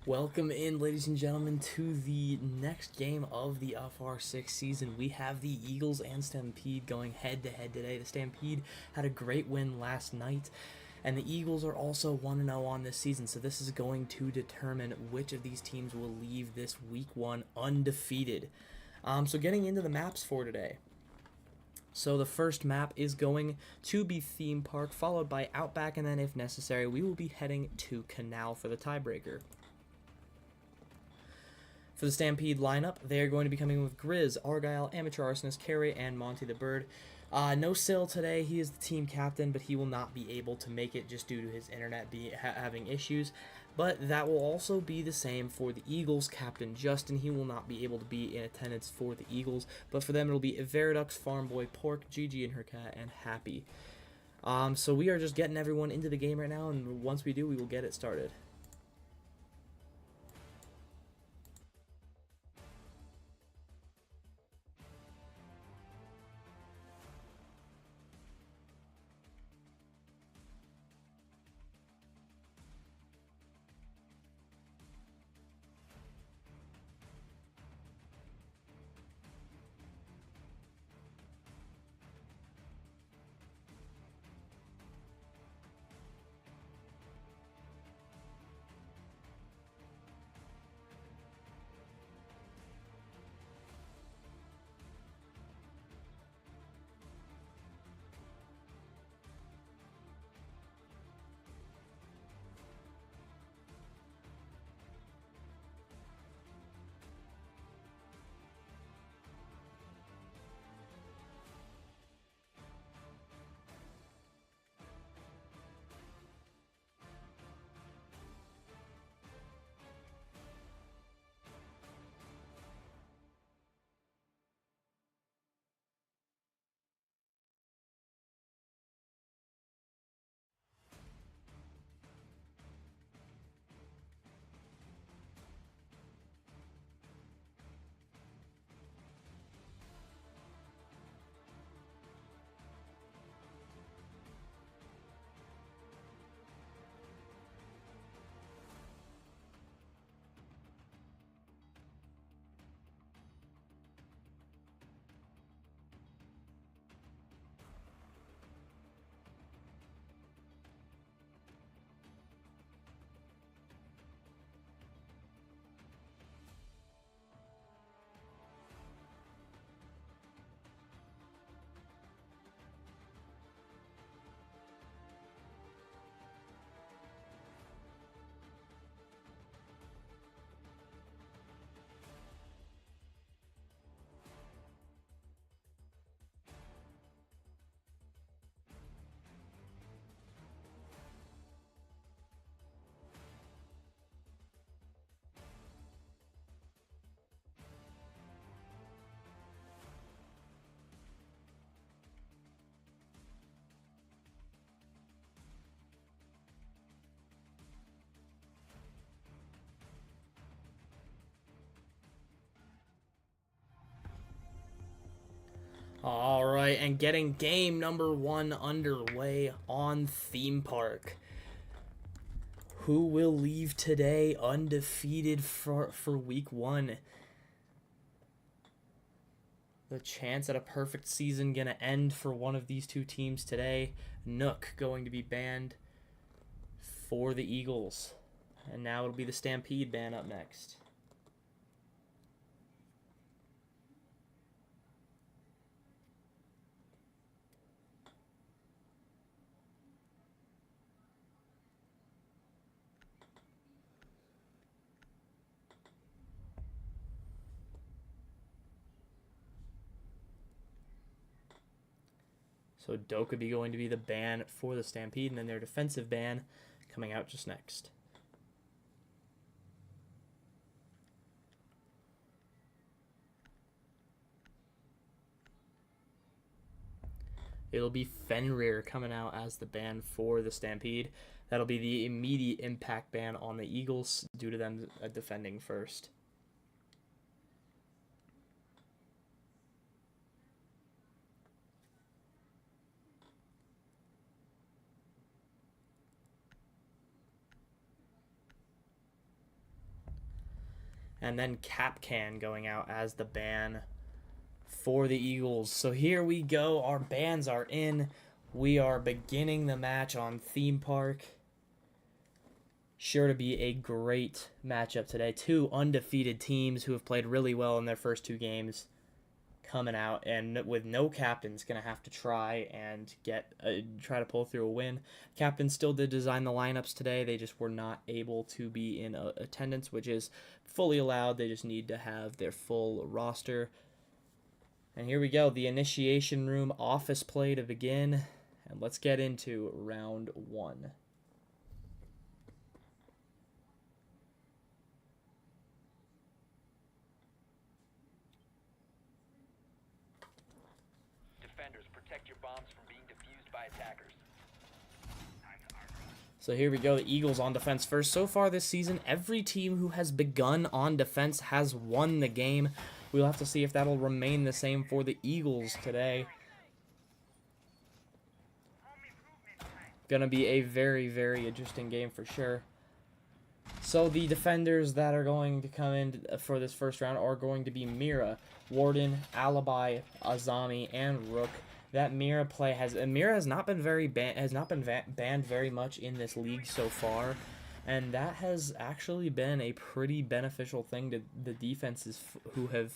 Welcome in, ladies and gentlemen, to the next game of the FR6 season. We have the Eagles and Stampede going head-to-head today. The Stampede had a great win last night, and the Eagles are also 1-0 on this season, so this is going to determine which of these teams will leave this Week 1 undefeated. So getting into the maps for today. So the first map is going to be Theme Park, followed by Outback, and then if necessary, we will be heading to Canal for the tiebreaker. For the Stampede lineup, they are going to be coming with Grizz, Argyle, Amateur Arsonist, Carey, and Monty the Bird. No Sill today. He is the team captain, but he will not be able to make it just due to his internet having issues. But that will also be the same for the Eagles captain, Justin. He will not be able to be in attendance for the Eagles, but for them it will be Veridux, Farmboy, Pork, Gigi and her cat, and Happy. So we are just getting everyone into the game right now, and once we do, we will get it started. All right, and getting game number 1 underway on Theme Park. Who will leave today undefeated for Week 1? The chance at a perfect season going to end for one of these two teams today. Nook going to be banned for the Eagles. And now it'll be the Stampede ban up next. So Dokubi going to be the ban for the Stampede, and then their defensive ban coming out just next. It'll be Fenrir coming out as the ban for the Stampede. That'll be the immediate impact ban on the Eagles due to them defending first. and then Capcan going out as the ban for the Eagles. So here we go. Our bans are in. We are beginning the match on Theme Park. Sure to be a great matchup today. Two undefeated teams who have played really well in their first two games coming out, and with no captains, going to have to try to pull through a win. Captains still did design the lineups today. They just were not able to be in attendance, which is fully allowed. They just need to have their full roster. And here we go, the initiation room office play to begin, and let's get into round one. Protect your bombs from being defused by attackers. So here we go, the Eagles on defense first. So far this season, every team who has begun on defense has won the game. We'll have to see if that'll remain the same for the Eagles today. Gonna be a very, very interesting game for sure. So the defenders that are going to come in for this first round are going to be Mira, Warden, Alibi, Azami, and Rook. That Mira play has not been banned very much in this league so far, and that has actually been a pretty beneficial thing to the defenses who have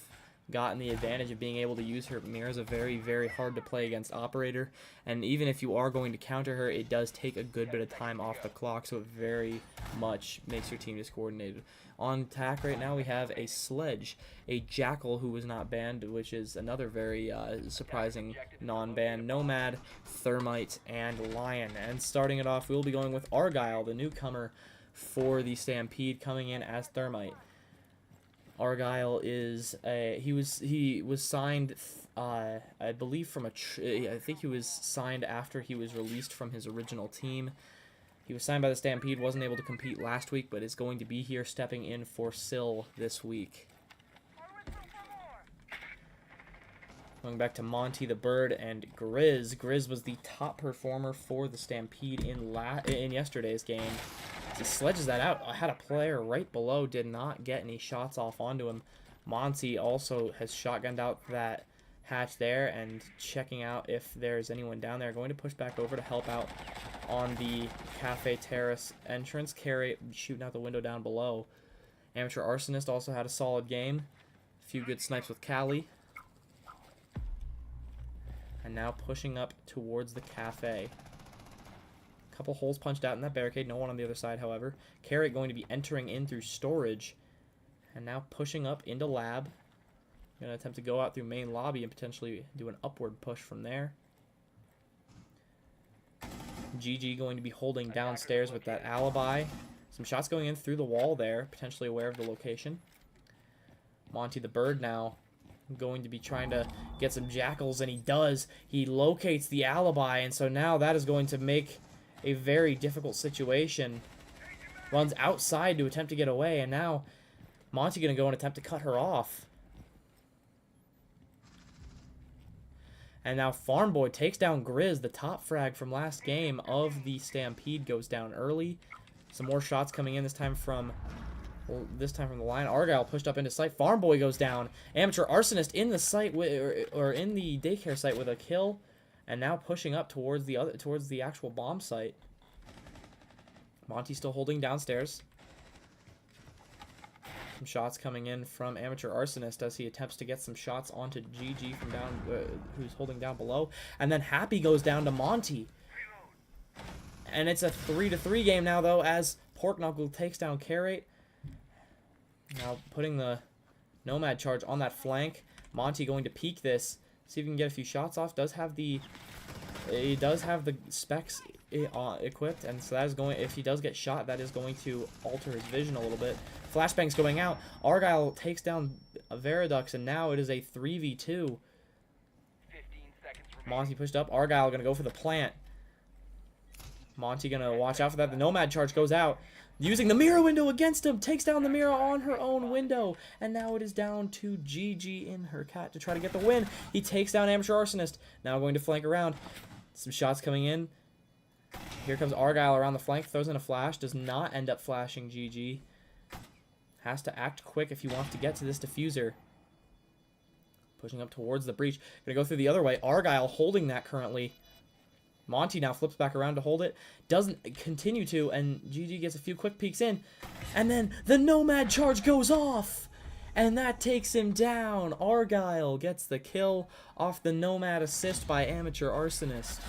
gotten the advantage of being able to use her. Mira's a very, very hard to play against operator, and even if you are going to counter her, it does take a good bit of time off the clock, so it very much makes your team discoordinated. On attack right now, we have a Sledge, a Jackal who was not banned, which is another very surprising non-ban, Nomad, Thermite, and Lion. And starting it off, we'll be going with Argyle, the newcomer for the Stampede, coming in as Thermite. Argyle is he was signed, I believe from I think he was signed after he was released from his original team. He was signed by the Stampede, wasn't able to compete last week, but is going to be here stepping in for Sill this week. Going back to Monty the Bird and Grizz. Grizz was the top performer for the Stampede in yesterday's game. He sledges that out. I had a player right below, did not get any shots off onto him. Monty also has shotgunned out that hatch there and checking out if there's anyone down there. Going to push back over to help out on the Cafe Terrace entrance. Carry shooting out the window down below. Amateur Arsonist also had a solid game. A few good snipes with Callie. And now pushing up towards the cafe. Couple holes punched out in that barricade. No one on the other side, however. Carrot going to be entering in through storage. And now pushing up into lab. Going to attempt to go out through main lobby and potentially do an upward push from there. GG going to be holding downstairs with that Alibi. Some shots going in through the wall there, potentially aware of the location. Monty the Bird now going to be trying to get some Jackals, and he does. He locates the Alibi, and so now that is going to make a very difficult situation. Runs outside to attempt to get away, and now Monty going to go and attempt to cut her off. And now Farm Boy takes down Grizz. The top frag from last game of the Stampede goes down early. Some more shots coming in, this time from the line. Argyle pushed up into sight. Farm Boy goes down. Amateur Arsonist in the site or in the daycare site with a kill, and now pushing up towards the actual bomb site. Monty still holding downstairs. Some shots coming in from Amateur Arsonist as he attempts to get some shots onto GG from down, who's holding down below. And then Happy goes down to Monty. And it's a 3-3 game now, though, as Pork Knuckle takes down Carrot. Now putting the Nomad charge on that flank. Monty going to peek this, see if he can get a few shots off. He does have the specs equipped, and so that is going, if he does get shot, that is going to alter his vision a little bit. Flashbang's going out. Argyle takes down Veridux, and now it is a 3v2. Monty pushed up. Argyle going to go for the plant. Monty going to watch out for that. The Nomad charge goes out. Using the mirror window against him. Takes down the mirror on her own window. And now it is down to GG in her cat to try to get the win. He takes down Amateur Arsonist. Now going to flank around. Some shots coming in. Here comes Argyle around the flank. Throws in a flash. Does not end up flashing GG. has to act quick if he wants to get to this diffuser. Pushing up towards the breach. Gonna go through the other way. Argyle holding that currently. Monty now flips back around to hold it. Doesn't continue to, and GG gets a few quick peeks in. And then the Nomad charge goes off! And that takes him down. Argyle gets the kill off the Nomad assist by Amateur Arsonist.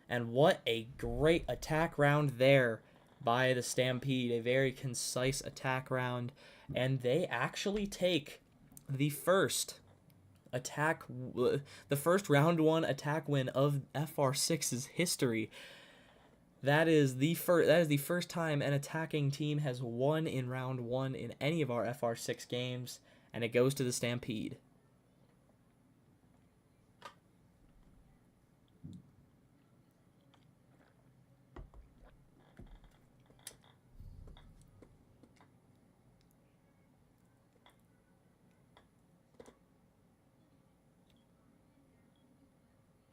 And what a great attack round there by the Stampede. A very concise attack round. And they actually take the first round 1 attack win of FR6's history. That is the first time an attacking team has won in round 1 in any of our FR6 games, and it goes to the Stampede.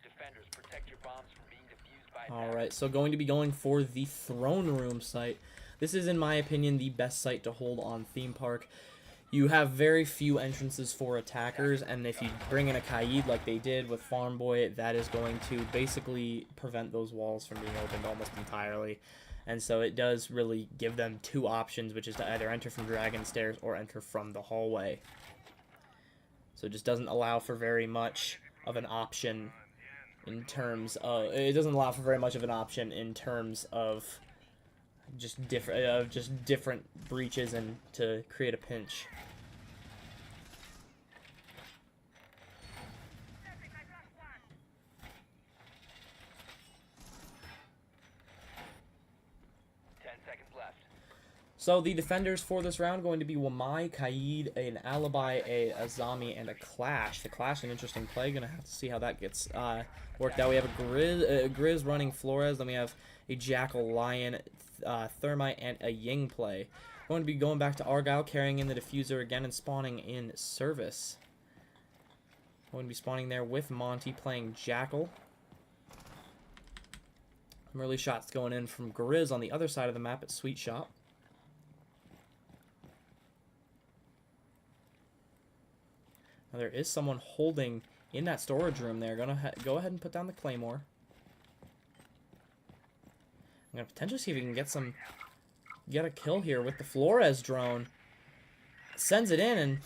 Defenders, protect your bombs from being defused by Alright, so going to be going for the throne room site. This is, in my opinion, the best site to hold on Theme Park. You have very few entrances for attackers, and if you bring in a Kaid like they did with Farm Boy, that is going to basically prevent those walls from being opened almost entirely. And so it does really give them 2 options, which is to either enter from Dragon Stairs or enter from the hallway. So it just doesn't allow for very much of an option in terms of just different breaches and to create a pinch. So the defenders for this round going to be Wamai, Kaid, an Alibi, a Azami, and a Clash. The Clash, an interesting play. Gonna have to see how that gets worked out. We have a Grizz running Flores. Then we have a Jackal, Lion, Thermite, and a Ying play. Going to be going back to Argyle, carrying in the diffuser again and spawning in Service. Going to be spawning there with Monty playing Jackal. Some early shots going in from Grizz on the other side of the map at Sweet Shop. Now there is someone holding in that storage room there. Gonna go ahead and put down the Claymore. I'm gonna potentially see if we can get a kill here with the Flores drone. Sends it in and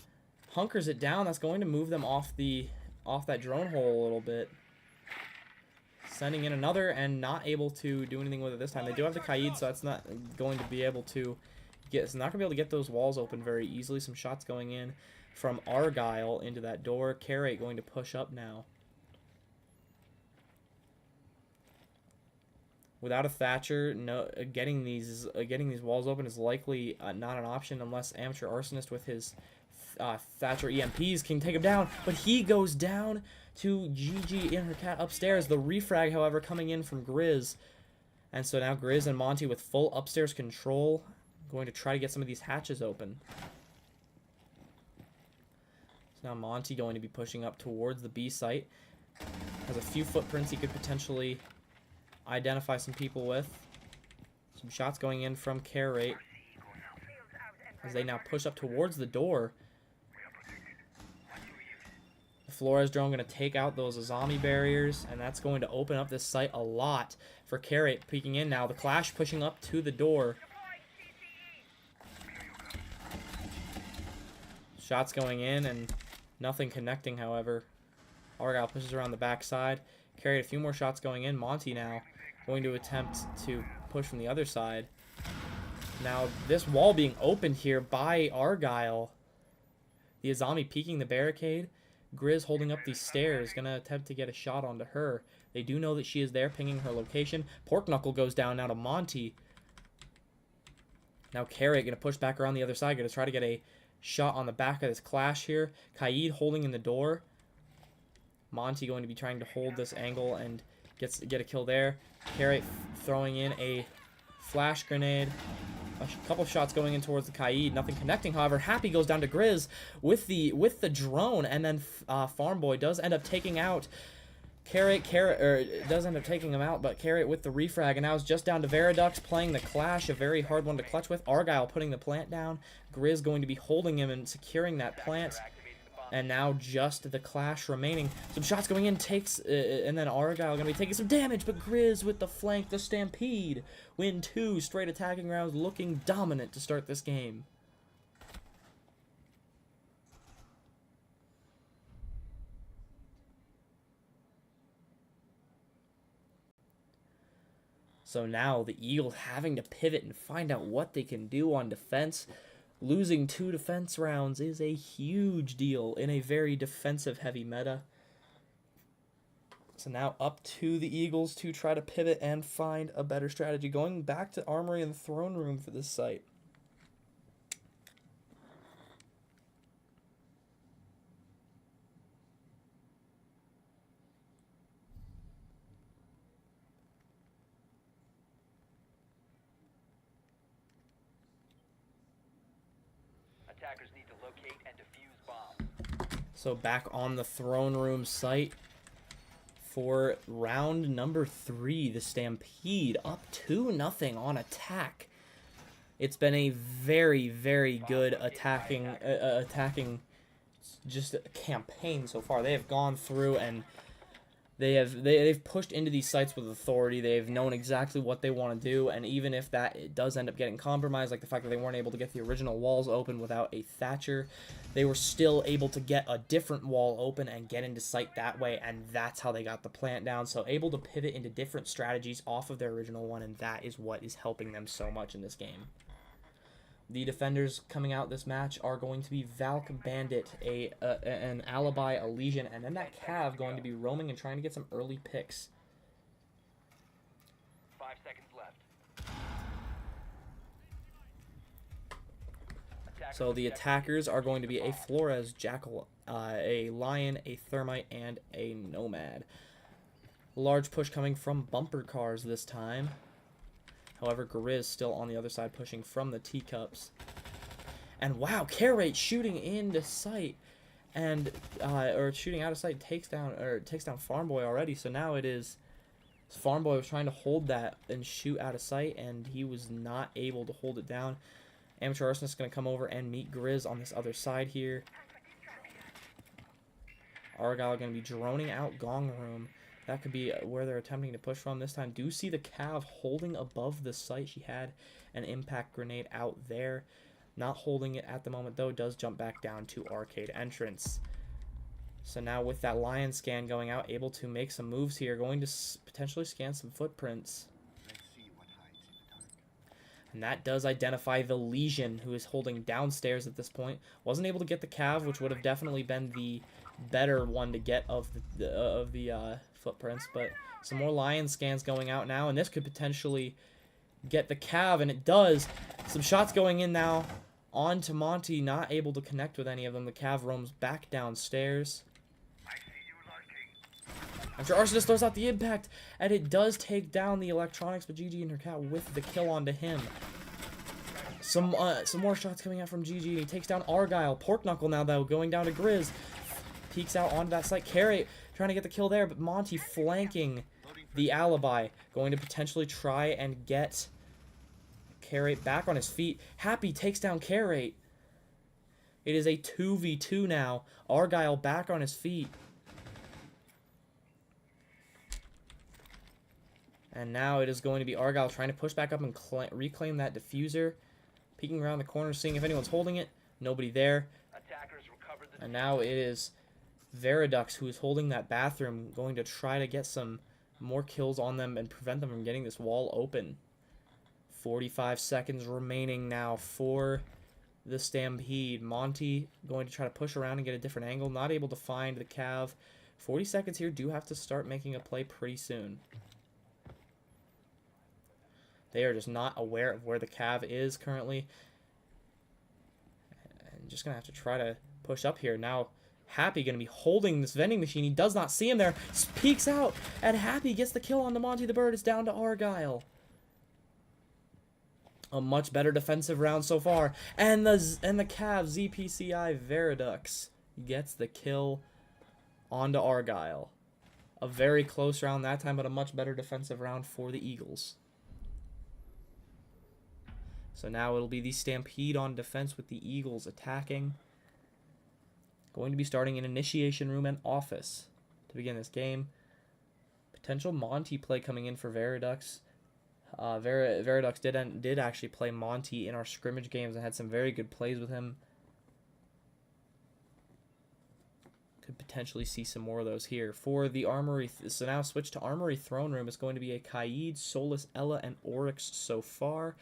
hunkers it down. That's going to move them off that drone hole a little bit. Sending in another and not able to do anything with it this time. They do have the Kaid, so that's not going to be able to get those walls open very easily. Some shots going in from Argyle into that door. Carrot going to push up now. Without a Thatcher, getting these walls open is likely not an option unless Amateur Arsonist with his Thatcher EMPs can take him down. But he goes down to GG in her cat upstairs. The refrag, however, coming in from Grizz. And so now Grizz and Monty with full upstairs control, going to try to get some of these hatches open. So now Monty going to be pushing up towards the B site. Has a few footprints he could potentially identify some people with. Some shots going in from Carrate as they now push up towards the door. The Flores drone going to take out those Azami barriers, and that's going to open up this site a lot for Carrate peeking in now. The Clash pushing up to the door. Shots going in and nothing connecting, however. Argyle pushes around the backside. Carried a few more shots going in. Monty now going to attempt to push from the other side. Now, this wall being opened here by Argyle. The Azami peeking the barricade. Grizz holding up these stairs. Going to attempt to get a shot onto her. They do know that she is there, pinging her location. Pork Knuckle goes down now to Monty. Now Carrot going to push back around the other side. Going to try to get a shot on the back of this Clash here. Kaid holding in the door. Monty going to be trying to hold this angle and get a kill there. Carrot throwing in a flash grenade. A couple shots going in towards the Kaid. Nothing connecting, however. Happy goes down to Grizz with the drone, and then Farm Boy does end up taking out Carrot, or it does end up taking him out, but Carrot with the refrag, and now it's just down to Veridux playing the Clash, a very hard one to clutch with. Argyle putting the plant down. Grizz going to be holding him and securing that plant. And now just the Clash remaining. Some shots going in, takes, and then Argyle going to be taking some damage, but Grizz with the flank, the Stampede. Win 2 straight attacking rounds, looking dominant to start this game. So now the Eagles having to pivot and find out what they can do on defense. Losing 2 defense rounds is a huge deal in a very defensive-heavy meta. So now up to the Eagles to try to pivot and find a better strategy. Going back to Armory and Throne Room for this site. Attackers need to locate and defuse bombs. So back on the Throne Room site for round number 3. The Stampede up 2-0 on attack. It's been a very, very good attacking just campaign so far. They have gone through and they've pushed into these sites with authority. They've known exactly what they want to do, and even if that it does end up getting compromised, like the fact that they weren't able to get the original walls open without a Thatcher, they were still able to get a different wall open and get into site that way, and that's how they got the plant down. So able to pivot into different strategies off of their original one, and that is what is helping them so much in this game. The defenders coming out this match are going to be Valk Bandit, an Alibi, a Legion, and then that Cav going to be roaming and trying to get some early picks. 5 seconds left. So the attackers are going to be a Flores, Jackal, a Lion, a Thermite, and a Nomad. Large push coming from bumper cars this time. However, Grizz still on the other side pushing from the teacups. And wow, Carrot shooting into sight and or shooting out of sight takes down Farm Boy already. So now it is Farm Boy was trying to hold that and shoot out of sight, and he was not able to hold it down. Amateur Arsonist going to come over and meet Grizz on this other side here. Argyle going to be droning out Gong Room. That could be where they're attempting to push from this time. Do see the Cav holding above the site. She had an impact grenade out there. Not holding it at the moment, though. Does jump back down to arcade entrance. So now with that Lion scan going out, able to make some moves here. Going to potentially scan some footprints. And that does identify the Legion, who is holding downstairs at this point. Wasn't able to get the Cav, which would have definitely been the better one to get of the footprints, but some more Lion scans going out now, and this could potentially get the Cav, and it does. Some shots going in now on to Monty, not able to connect with any of them. The Cav roams back downstairs. I'm sure Arsonist throws out the impact, and it does take down the electronics, but GG and her cat with the kill onto him. Some more shots coming out from GG. He takes down Argyle. Pork Knuckle now, though, going down to Grizz. Peeks out onto that site. Carrot trying to get the kill there, but Monty flanking the Alibi. Going to potentially try and get Carrot back on his feet. Happy takes down Carrot. It is a 2v2 now. Argyle back on his feet. And now it is going to be Argyle trying to push back up and reclaim that diffuser. Peeking around the corner, seeing if anyone's holding it. Nobody there. And now it is Veridux, who is holding that bathroom, going to try to get some more kills on them and prevent them from getting this wall open. 45 seconds remaining now for the Stampede. Monty going to try to push around and get a different angle. Not able to find the Cav. 40 seconds here. Do have to start making a play pretty soon. They are just not aware of where the Cav is currently. And just going to have to try to push up here. Now, Happy going to be holding this vending machine. He does not see him there. Peeks out, and Happy gets the kill on the Monty the Bird. It's down to Argyle. A much better defensive round so far. And the Cav ZPCI Veridux gets the kill onto Argyle. A very close round that time, but a much better defensive round for the Eagles. So now it'll be the Stampede on defense with the Eagles attacking. Going to be starting in Initiation Room and Office to begin this game. Potential Monty play coming in for Veridux. Veridux did actually play Monty in our scrimmage games and had some very good plays with him. Could potentially see some more of those here. For the Armory, so now switch to Armory Throne Room. It's going to be a Kaid, Solus, Ella, and Oryx so far.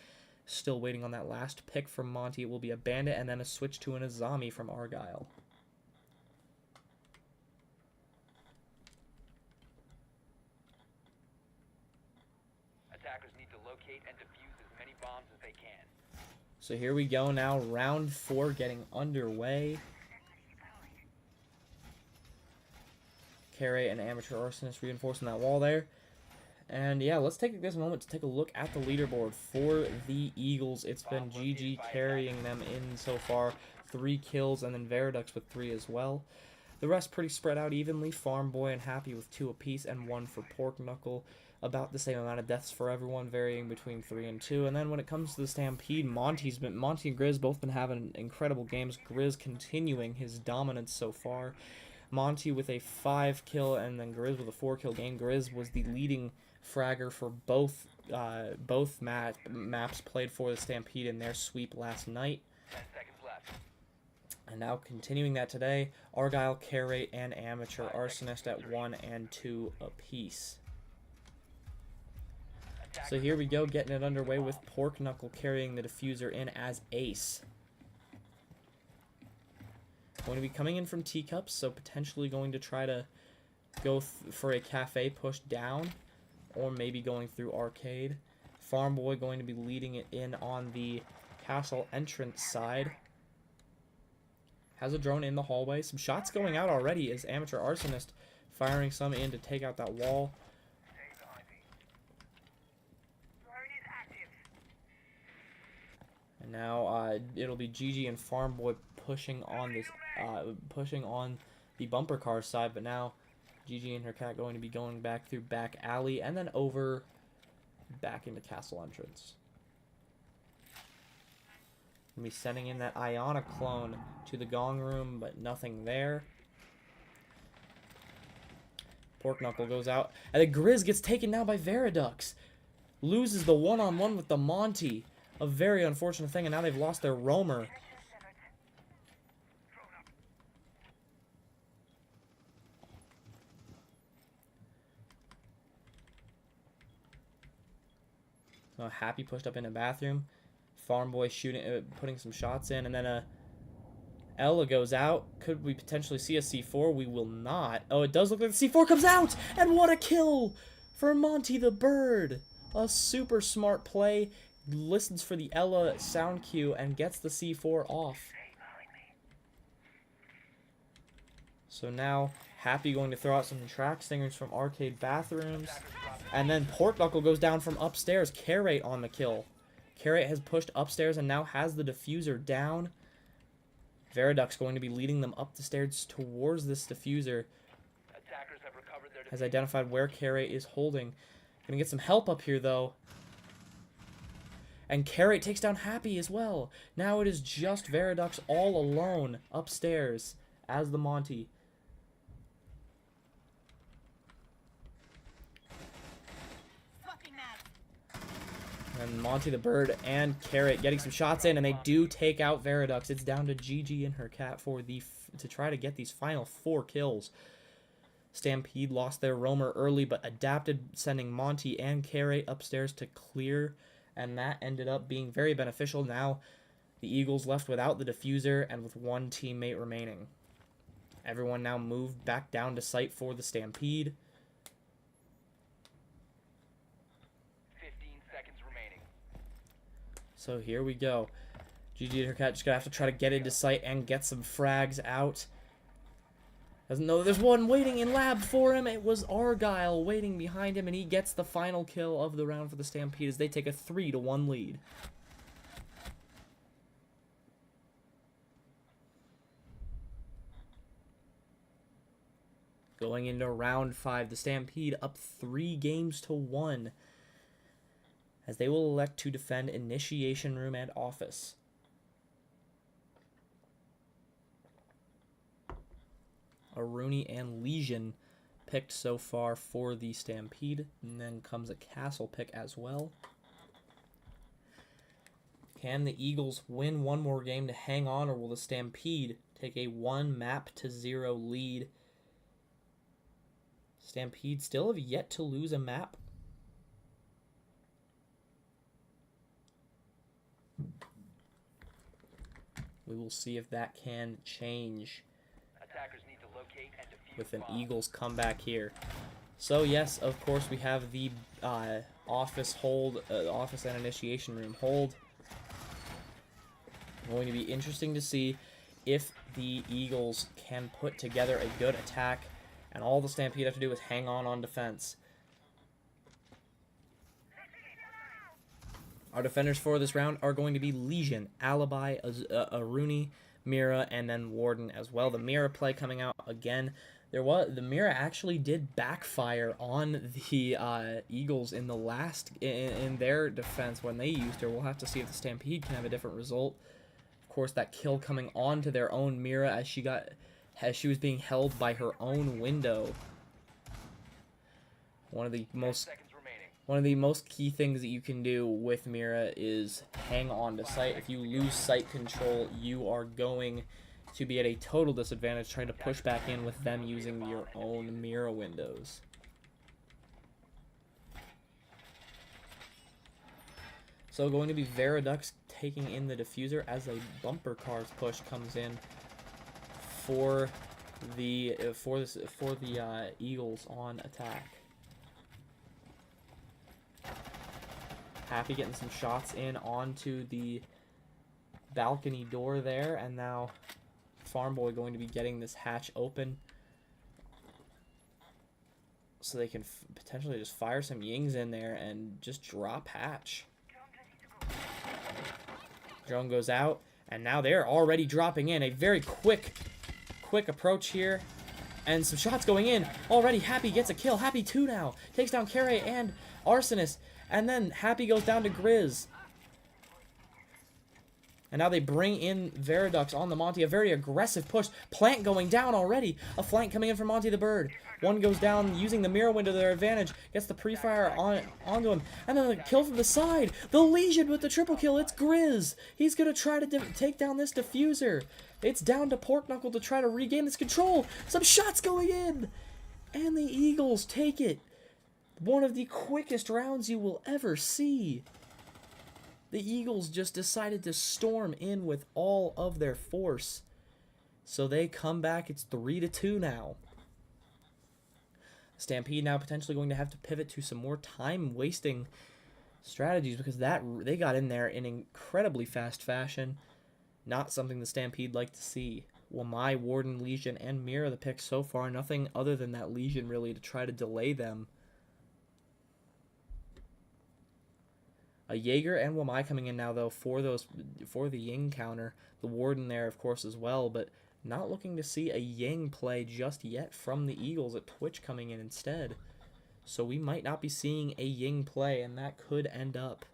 Still waiting on that last pick from Monty. It will be a Bandit and then a switch to an Azami from Argyle. Attackers need to locate and defuse as many bombs as they can. So here we go now, round 4 getting underway. Carey and Amateur Arsonist reinforcing that wall there. And yeah, let's take this moment to take a look at the leaderboard for the Eagles. It's been GG carrying them in so far. 3 kills, and then Veridux with 3 as well. The rest pretty spread out evenly. Farm Boy and Happy with 2 apiece, and 1 for Pork Knuckle. About the same amount of deaths for everyone, varying between 3 and 2. And then when it comes to the Stampede, Monty and Grizz both been having incredible games. Grizz continuing his dominance so far. Monty with a 5 kill, and then Grizz with a 4 kill game. Grizz was the leading fragger for both maps played for the Stampede in their sweep last night. 10 seconds left. And now continuing that today, Argyle, Carey, and Amateur Arsonist at 1 and 2 apiece. So here we go, getting it underway with Pork Knuckle carrying the diffuser in as ace. Going to be coming in from Teacups, so potentially going to try to go for a cafe push down, or maybe going through arcade. Farm Boy going to be leading it in on the castle entrance side. Has a drone in the hallway. Some shots going out already as Amateur Arsonist firing some in to take out that wall. And now it'll be GG and Farm Boy pushing on this, pushing on the bumper car side. But now GG and her cat going to be going back through back alley and then over back into castle entrance. Gonna be sending in that Iona clone to the gong room, but nothing there. Pork Knuckle goes out, and the Grizz gets taken now by Veridux. Loses the one-on-one with the Monty. A very unfortunate thing, and now they've lost their roamer. So Happy pushed up in a bathroom. Farm Boy shooting, putting some shots in, and then Ella goes out. Could we potentially see a C4? We will not. Oh, it does look like the C4 comes out, and what a kill for Monty the Bird. A super smart play. Listens for the Ella sound cue and gets the C4 off. So now Happy going to throw out some track stingers from arcade bathrooms. And then Pork Knuckle goes down from upstairs. Carrate on the kill. Carrate has pushed upstairs and now has the diffuser down. Veridux going to be leading them up the stairs towards this diffuser. Has identified where Carrate is holding. Gonna get some help up here though. And Carrate takes down Happy as well. Now it is just Veridux all alone upstairs as the Monty. And Monty the Bird and Carrot getting some shots in, and they do take out Veridux. It's down to GG and her cat for to try to get these final 4 kills. Stampede lost their roamer early, but adapted, sending Monty and Carrot upstairs to clear, and that ended up being very beneficial. Now the Eagles left without the diffuser and with 1 teammate remaining. Everyone now moved back down to site for the Stampede. 15 seconds remaining. So here we go. GG and her cat just gonna have to try to get into site and get some frags out. Doesn't know there's one waiting in lab for him. It was Argyle waiting behind him, and he gets the final kill of the round for the Stampede as they take a 3-1 lead. Going into round 5, the Stampede up 3-1 as they will elect to defend Initiation Room and Office. A Rooney and Legion picked so far for the Stampede, and then comes a Castle pick as well. Can the Eagles win one more game to hang on, or will the Stampede take a 1-0 lead? Stampede still have yet to lose a map. We will see if that can change Attackers need to locate and defuse with an bombs. Eagles comeback here. So yes, of course, we have the office and Initiation Room hold. Going to be interesting to see if the Eagles can put together a good attack, and all the Stampede have to do is hang on defense. Our defenders for this round are going to be Legion, Alibi, Rooney, Mira, and then Warden as well. The Mira play coming out again. The Mira actually did backfire on the Eagles in the in their defense when they used her. We'll have to see if the Stampede can have a different result. Of course, that kill coming onto their own Mira as she was being held by her own window. One of the most key things that you can do with Mira is hang on to sight. If you lose sight control, you are going to be at a total disadvantage trying to push back in with them using your own Mira windows. So going to be Veridux taking in the diffuser as a bumper cars push comes in for the Eagles on attack. Happy getting some shots in onto the balcony door there, and now Farm Boy going to be getting this hatch open so they can potentially just fire some Yings in there and just drop hatch. Drone goes out, and now they're already dropping in. A very quick approach here, and some shots going in. Already Happy gets a kill. Happy 2 now. Takes down Carey and Arsonist, and then Happy goes down to Grizz. And now they bring in Veridux on the Monty. A very aggressive push. Plant going down already. A flank coming in from Monty the Bird. One goes down using the mirror window to their advantage. Gets the pre-fire onto him. And then the kill from the side. The Legion with the triple kill. It's Grizz. He's going to try to take down this diffuser. It's down to Pork Knuckle to try to regain this control. Some shots going in. And the Eagles take it. One of the quickest rounds you will ever see. The Eagles just decided to storm in with all of their force. So they come back. It's 3-2 now. Stampede now potentially going to have to pivot to some more time-wasting strategies because they got in there in incredibly fast fashion. Not something the Stampede like to see. Well, my Warden, Legion, and Mira the picks so far. Nothing other than that Legion really to try to delay them. A Jaeger and Wamai coming in now, though, for the Ying counter. The Warden there, of course, as well, but not looking to see a Ying play just yet from the Eagles at Twitch coming in instead. So we might not be seeing a Ying play, and that could end up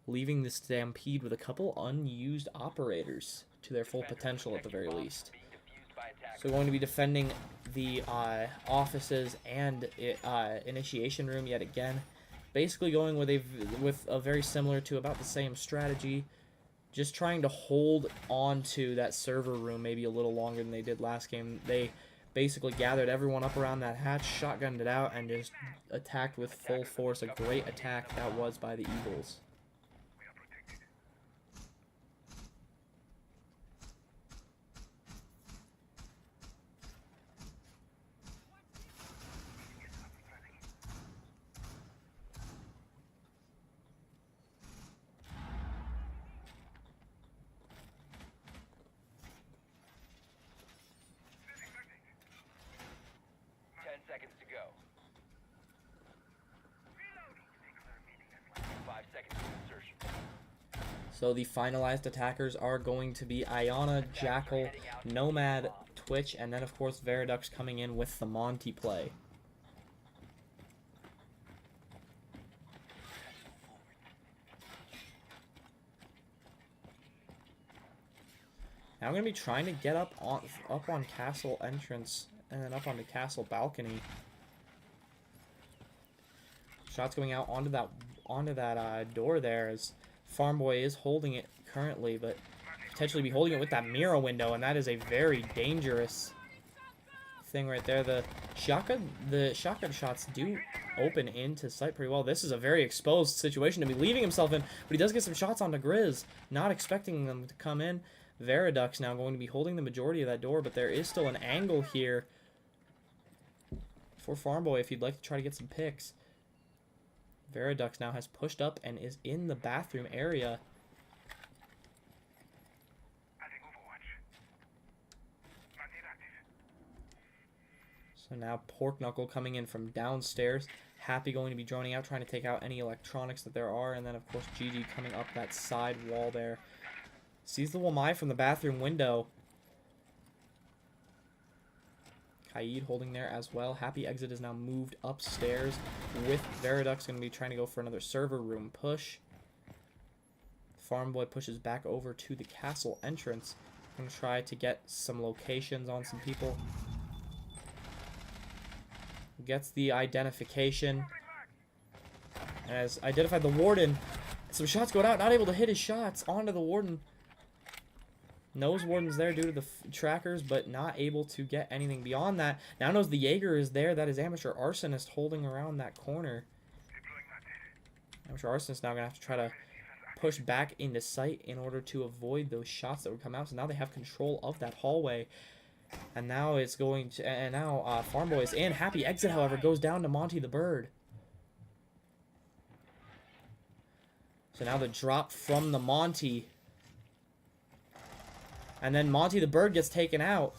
leaving the Stampede with a couple unused operators to their full potential at the very least. So we're going to be defending the offices and Initiation Room yet again. Basically going with a very similar to about the same strategy, just trying to hold on to that server room maybe a little longer than they did last game. They basically gathered everyone up around that hatch, shotgunned it out, and just attacked with full force. A great attack that was by the Eagles. So the finalized attackers are going to be Ayana, Jackal, Nomad, Twitch, and then of course Veridux coming in with the Monty play. Now I'm going to be trying to get up on castle entrance and then up on the castle balcony. Shots going out onto that door there, as Farm Boy is holding it currently, but potentially be holding it with that mirror window, and that is a very dangerous thing right there. The shotgun shots do open into sight pretty well. This is a very exposed situation to be leaving himself in, but he does get some shots onto Grizz, not expecting them to come in. Veridux now going to be holding the majority of that door, but there is still an angle here for Farm Boy if you'd like to try to get some picks. Veridux now has pushed up and is in the bathroom area. So now Pork Knuckle coming in from downstairs. Happy going to be droning out, trying to take out any electronics that there are. And then, of course, GG coming up that side wall there. Sees the Wamai from the bathroom window. Kaid holding there as well. Happy exit is now moved upstairs with Veridux going to be trying to go for another server room push. Farm Boy pushes back over to the castle entrance. Going to try to get some locations on some people. Gets the identification. And has identified the Warden. Some shots going out. Not able to hit his shots onto the Warden. Knows Warden's there due to the trackers, but not able to get anything beyond that. Now knows the Jaeger is there. That is Amateur Arsonist holding around that corner. Amateur Arsonist now going to have to try to push back into sight in order to avoid those shots that would come out. So now they have control of that hallway. And now it's going to... And now Farm Boy is in. Happy exit, however, goes down to Monty the Bird. So now the drop from the Monty... And then Monty the Bird gets taken out.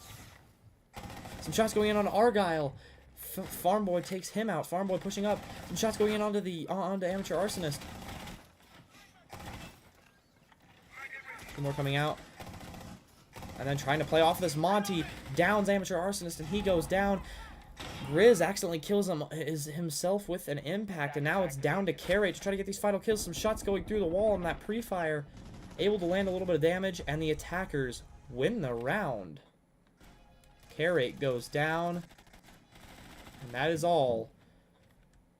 Some shots going in on Argyle. Farm Boy takes him out. Farm Boy pushing up. Some shots going in onto Amateur Arsonist. Two more coming out. And then trying to play off this Monty. Downs Amateur Arsonist and he goes down. Grizz accidentally kills himself with an impact. And now it's down to Carey to try to get these final kills. Some shots going through the wall on that pre-fire. Able to land a little bit of damage. And the attackers win the round. Carey goes down. And that is all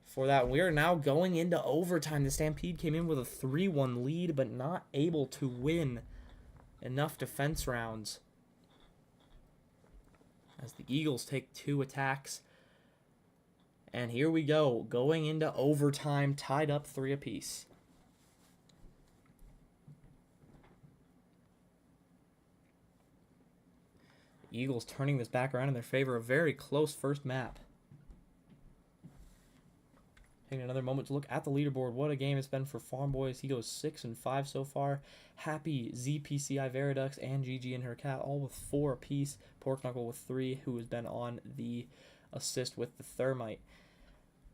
for that. We are now going into overtime. The Stampede came in with a 3-1 lead, but not able to win enough defense rounds. As the Eagles take 2 attacks. And here we go. Going into overtime, tied up 3 apiece. Eagles turning this back around in their favor. A very close first map. Taking another moment to look at the leaderboard. What a game it's been for Farm Boys. He goes 6-5 so far. Happy, ZPCI, Veridux, and GG and her cat, all with 4 apiece. Pork Knuckle with 3, who has been on the assist with the Thermite.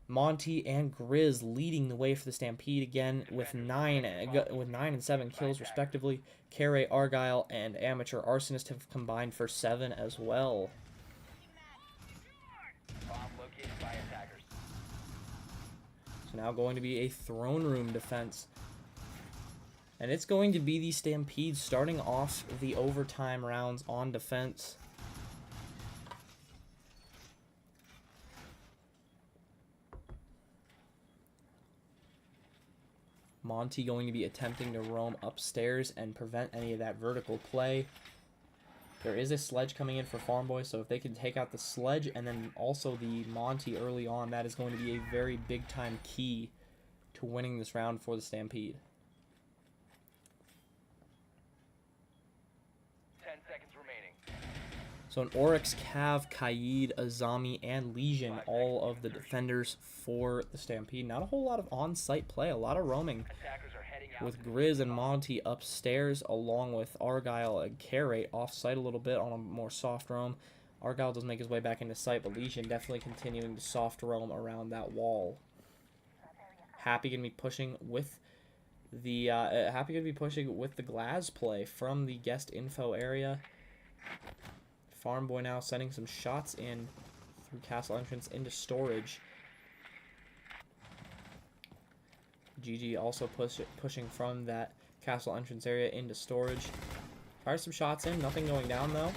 Monty and Grizz leading the way for the Stampede again with 9 and 7 kills respectively. Carey, Argyle, and Amateur Arsonist have combined for 7 as well. Bomb located by attackers. So now going to be a throne room defense. And it's going to be the Stampede starting off the overtime rounds on defense. Monty going to be attempting to roam upstairs and prevent any of that vertical play. There is a sledge coming in for Farm Boy, so if they can take out the sledge and then also the Monty early on, that is going to be a very big time key to winning this round for the Stampede. 10 seconds remaining. So an Oryx, Cav, Kaid, Azami, and Legion, all of the defenders for the Stampede. Not a whole lot of on-site play, a lot of roaming. Attackers are heading out. With Grizz and Monty upstairs, along with Argyle and Carey off-site a little bit on a more soft roam. Argyle does make his way back into sight, but Legion definitely continuing to soft roam around that wall. Happy gonna be pushing with the Glaz play from the guest info area. Farm Boy now sending some shots in through castle entrance into storage. GG also pushing from that castle entrance area into storage. Fires some shots in, nothing going down though.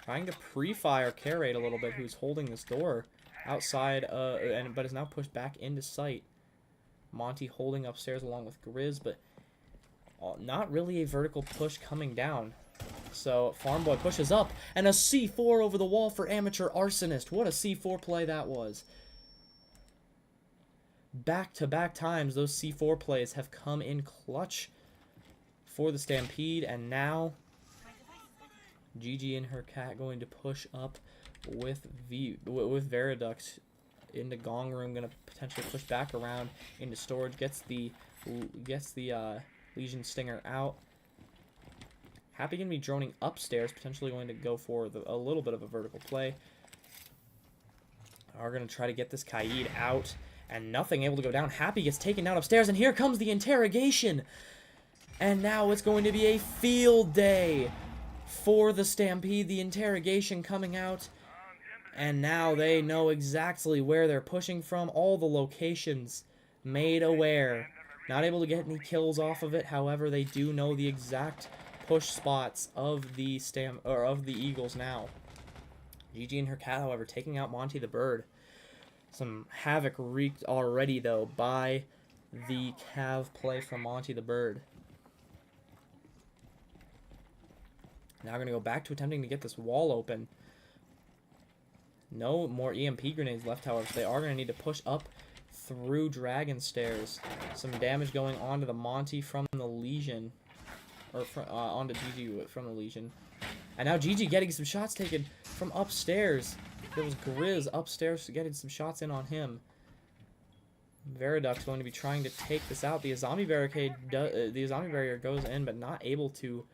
Trying to pre-fire Carrade a little bit, who's holding this door outside, but is now pushed back into sight. Monty holding upstairs along with Grizz, but not really a vertical push coming down. So Farm Boy pushes up, and a C4 over the wall for Amateur Arsonist. What a C4 play that was. Back-to-back times, those C4 plays have come in clutch for the Stampede, and now GG and her cat going to push up with Veridux into Gong Room, going to potentially push back around into storage, gets the Legion Stinger out. Happy going to be droning upstairs, potentially going to go for a little bit of a vertical play. Are going to try to get this Kaid out, and nothing able to go down. Happy gets taken down upstairs, and here comes the interrogation. And now it's going to be a field day for the Stampede. The interrogation coming out, and now they know exactly where they're pushing from. All the locations made aware. Not able to get any kills off of it. However, they do know the exact push spots of the Eagles now. GG and her cat, however, taking out Monty the Bird. Some havoc wreaked already, though, by the Cav play from Monty the Bird. Now we're going to go back to attempting to get this wall open. No more EMP grenades left, however, so they are going to need to push up through Dragon Stairs. Some damage going on to the Monty from the Legion. Or onto GG from the Legion. And now GG getting some shots taken from upstairs. There was Grizz upstairs getting some shots in on him. Veridux going to be trying to take this out. The zombie barricade, the zombie barrier goes in, but not able to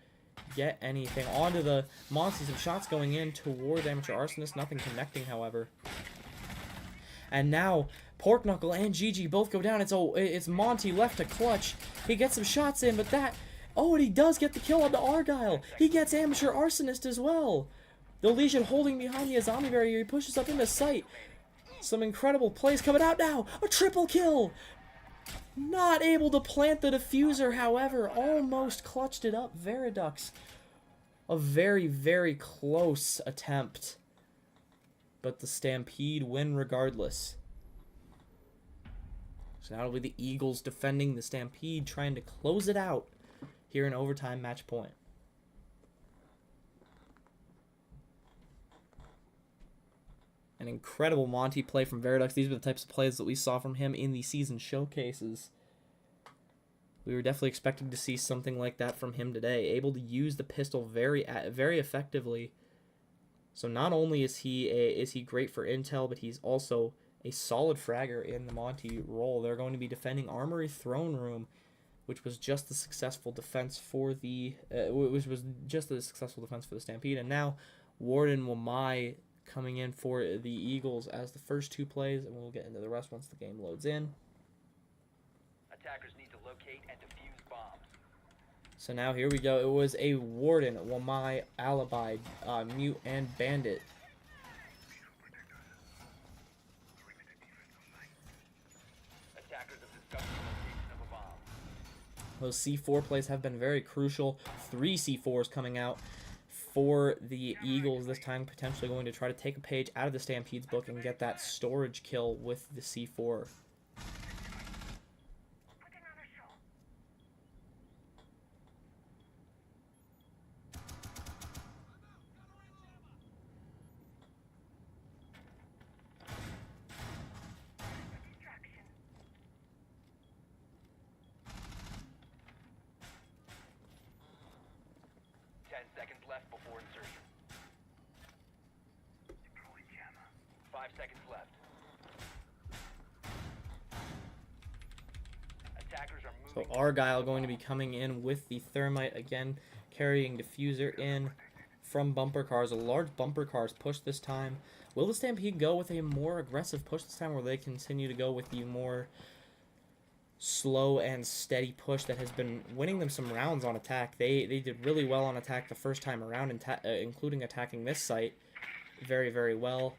get anything onto the Monty. Some shots going in toward Amateur Arsonist, nothing connecting, however. And now Pork Knuckle and GG both go down. It's Monty left to clutch. He gets some shots in, but that. Oh, and he does get the kill on the Argyle. He gets Amateur Arsonist as well. The Legion holding behind the zombie barrier. He pushes up into sight. Some incredible plays coming out now. A triple kill. Not able to plant the diffuser, however. Almost clutched it up. Veridux. A very, very close attempt. But the Stampede win regardless. So now it'll be the Eagles defending the Stampede, trying to close it out here in overtime match point. An incredible Monty play from Veridux. These were the types of plays that we saw from him in the season showcases. We were definitely expecting to see something like that from him today. Able to use the pistol very effectively. So not only is he great for intel, but he's also a solid fragger in the Monty role. They're going to be defending Armory Throne Room, which was just the successful defense for the Stampede. And now Warden Wamai coming in for the Eagles as the first two plays, and we'll get into the rest once the game loads in. Attackers need to locate and defuse bombs. So now here we go. It was a Warden, Wamai, Alibi, Mute, and Bandit. Attackers have discovered the location of a bomb. Those C4 plays have been very crucial. 3 C4s coming out for the Eagles this time, potentially going to try to take a page out of the Stampede's book and get that storage kill with the C4. Seconds left before insertion. 5 seconds left. Attackers are So moving. Argyle going to be coming in with the Thermite again, carrying diffuser in from bumper cars. A large bumper cars push this time. Will the Stampede go with a more aggressive push this time, or will they continue to go with the more slow and steady push that has been winning them some rounds on attack. They did really well on attack the first time around, including attacking this site very, very well.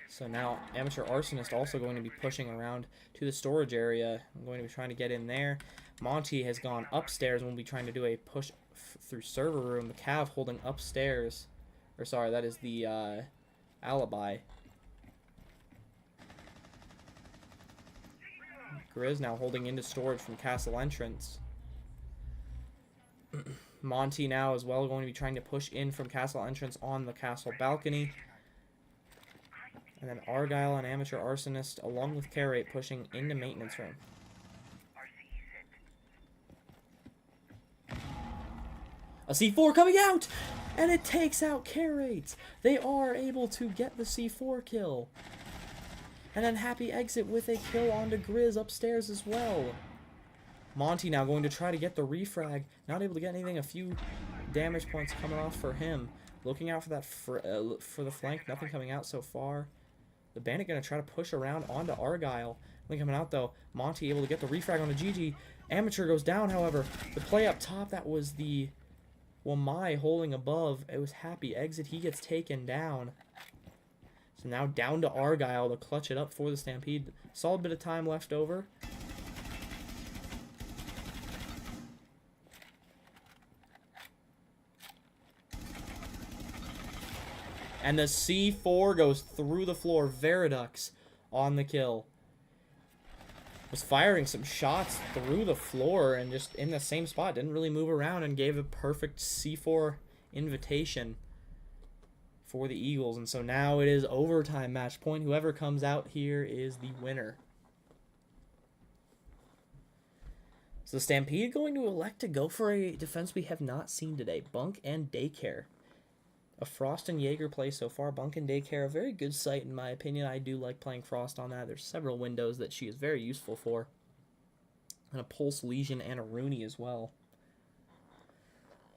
So now Amateur Arsonist also going to be pushing around to the storage area. I'm going to be trying to get in there. Monty has gone upstairs and will be trying to do a push through server room. The Cav holding upstairs. Or sorry, that is the Alibi. Grizz now holding into storage from castle entrance. Monty now as well going to be trying to push in from castle entrance on the castle balcony. And then Argyle and Amateur Arsonist along with Carrate pushing into maintenance room. A C4 coming out! And it takes out Carrate. They are able to get the C4 kill. And then Happy exit with a kill onto Grizz upstairs as well. Monty now going to try to get the refrag. Not able to get anything. A few damage points coming off for him. Looking out for that for the flank. Nothing coming out so far. The Bandit going to try to push around onto Argyle. Nothing coming out though. Monty able to get the refrag onto GG. Amateur goes down, however. The play up top, that was the Wamai holding above. It was Happy exit. He gets taken down. So now down to Argyle to clutch it up for the Stampede. Solid bit of time left over. And the C4 goes through the floor. Veridux on the kill. Was firing some shots through the floor and just in the same spot. Didn't really move around and gave a perfect C4 invitation for the Eagles. And so now it is overtime match point. Whoever comes out here is the winner. So the Stampede going to elect to go for a defense we have not seen today. Bunk and Daycare. A Frost and Jaeger play so far. Bunk and Daycare, a very good site in my opinion. I do like playing Frost on that. There's several windows that she is very useful for. And a Pulse Legion and a Rooney as well.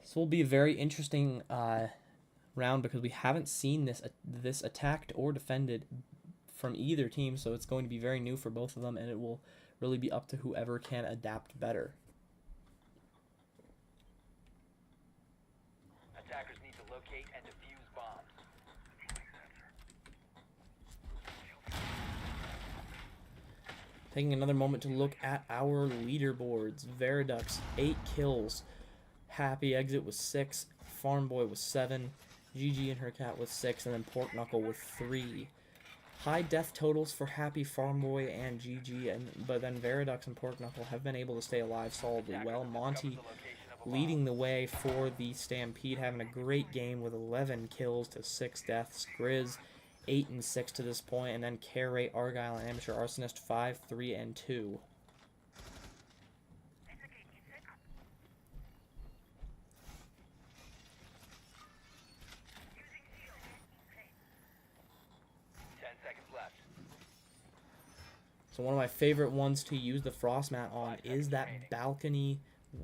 This will be a very interesting round because we haven't seen this attacked or defended from either team. So it's going to be very new for both of them, and it will really be up to whoever can adapt better. Attackers need to locate and defuse bombs. Taking another moment to look at our leaderboards. Veridux, 8 kills. Happy exit with 6. Farm Boy with 7. GG and her cat with 6. And then Pork Knuckle with 3. High death totals for Happy, Farm Boy, and GG. But then Veridux and Pork Knuckle have been able to stay alive solidly well. Monty leading the way for the Stampede, having a great game with 11 kills to 6 deaths. Grizz 8 and 6 to this point, and then Carrate, Argyle, and Amateur Arsonist 5, 3, and 2. So one of my favorite ones to use the frost mat on is that balcony.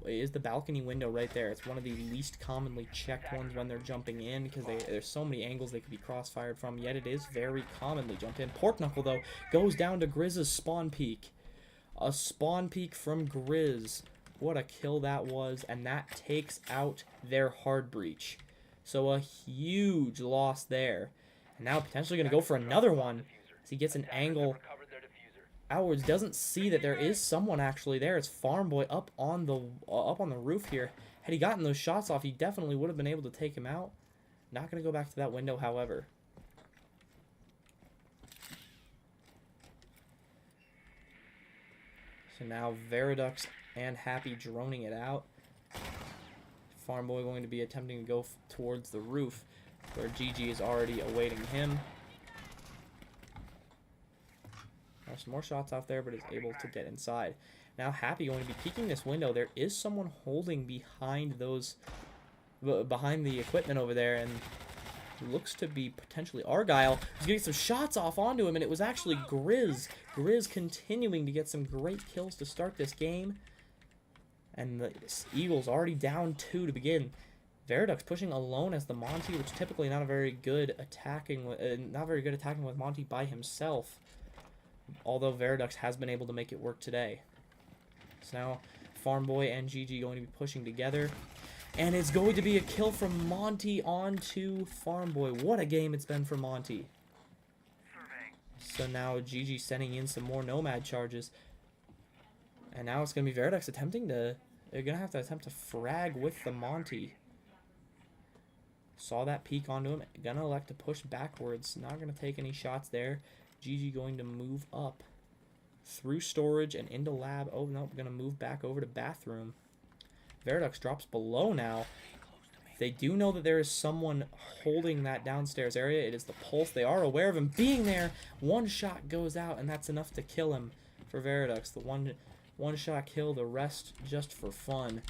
Is the balcony window right there. It's one of the least commonly checked ones when they're jumping in because there's so many angles they could be crossfired from, yet it is very commonly jumped in. Pork Knuckle, though, goes down to Grizz's spawn peak. A spawn peak from Grizz. What a kill that was, and that takes out their hard breach. So a huge loss there. And now potentially going to go for another one as he gets an angle outwards. Doesn't see that there is someone actually there. It's Farm Boy up on the roof here. Had he gotten those shots off, he definitely would have been able to take him out. Not going to go back to that window, however. So now Veridux and Happy droning it out. Farm Boy going to be attempting to go towards the roof, where GG is already awaiting him. There's some more shots off there, but is able to get inside. Now Happy going to be peeking this window. There is someone holding behind the equipment over there, and looks to be potentially Argyle. He's getting some shots off onto him, and it was actually Grizz. Grizz continuing to get some great kills to start this game. And the Eagles already down 2 to begin. Veridux pushing alone as the Monty, which typically not very good attacking with Monty by himself. Although Veridux has been able to make it work today. So now Farm Boy and GG going to be pushing together. And it's going to be a kill from Monty onto Farm Boy. What a game it's been for Monty. So now GG sending in some more Nomad charges. And now it's going to be Veridux attempting to... They're going to have to attempt to frag with the Monty. Saw that peek onto him. Gonna elect to push backwards. Not going to take any shots there. GG going to move up through storage and into lab. Oh, no. Going to move back over to bathroom. Veridux drops below now. They do know that there is someone holding that downstairs area. It is the Pulse. They are aware of him being there. One shot goes out, and that's enough to kill him for Veridux. The one shot kill, the rest just for fun.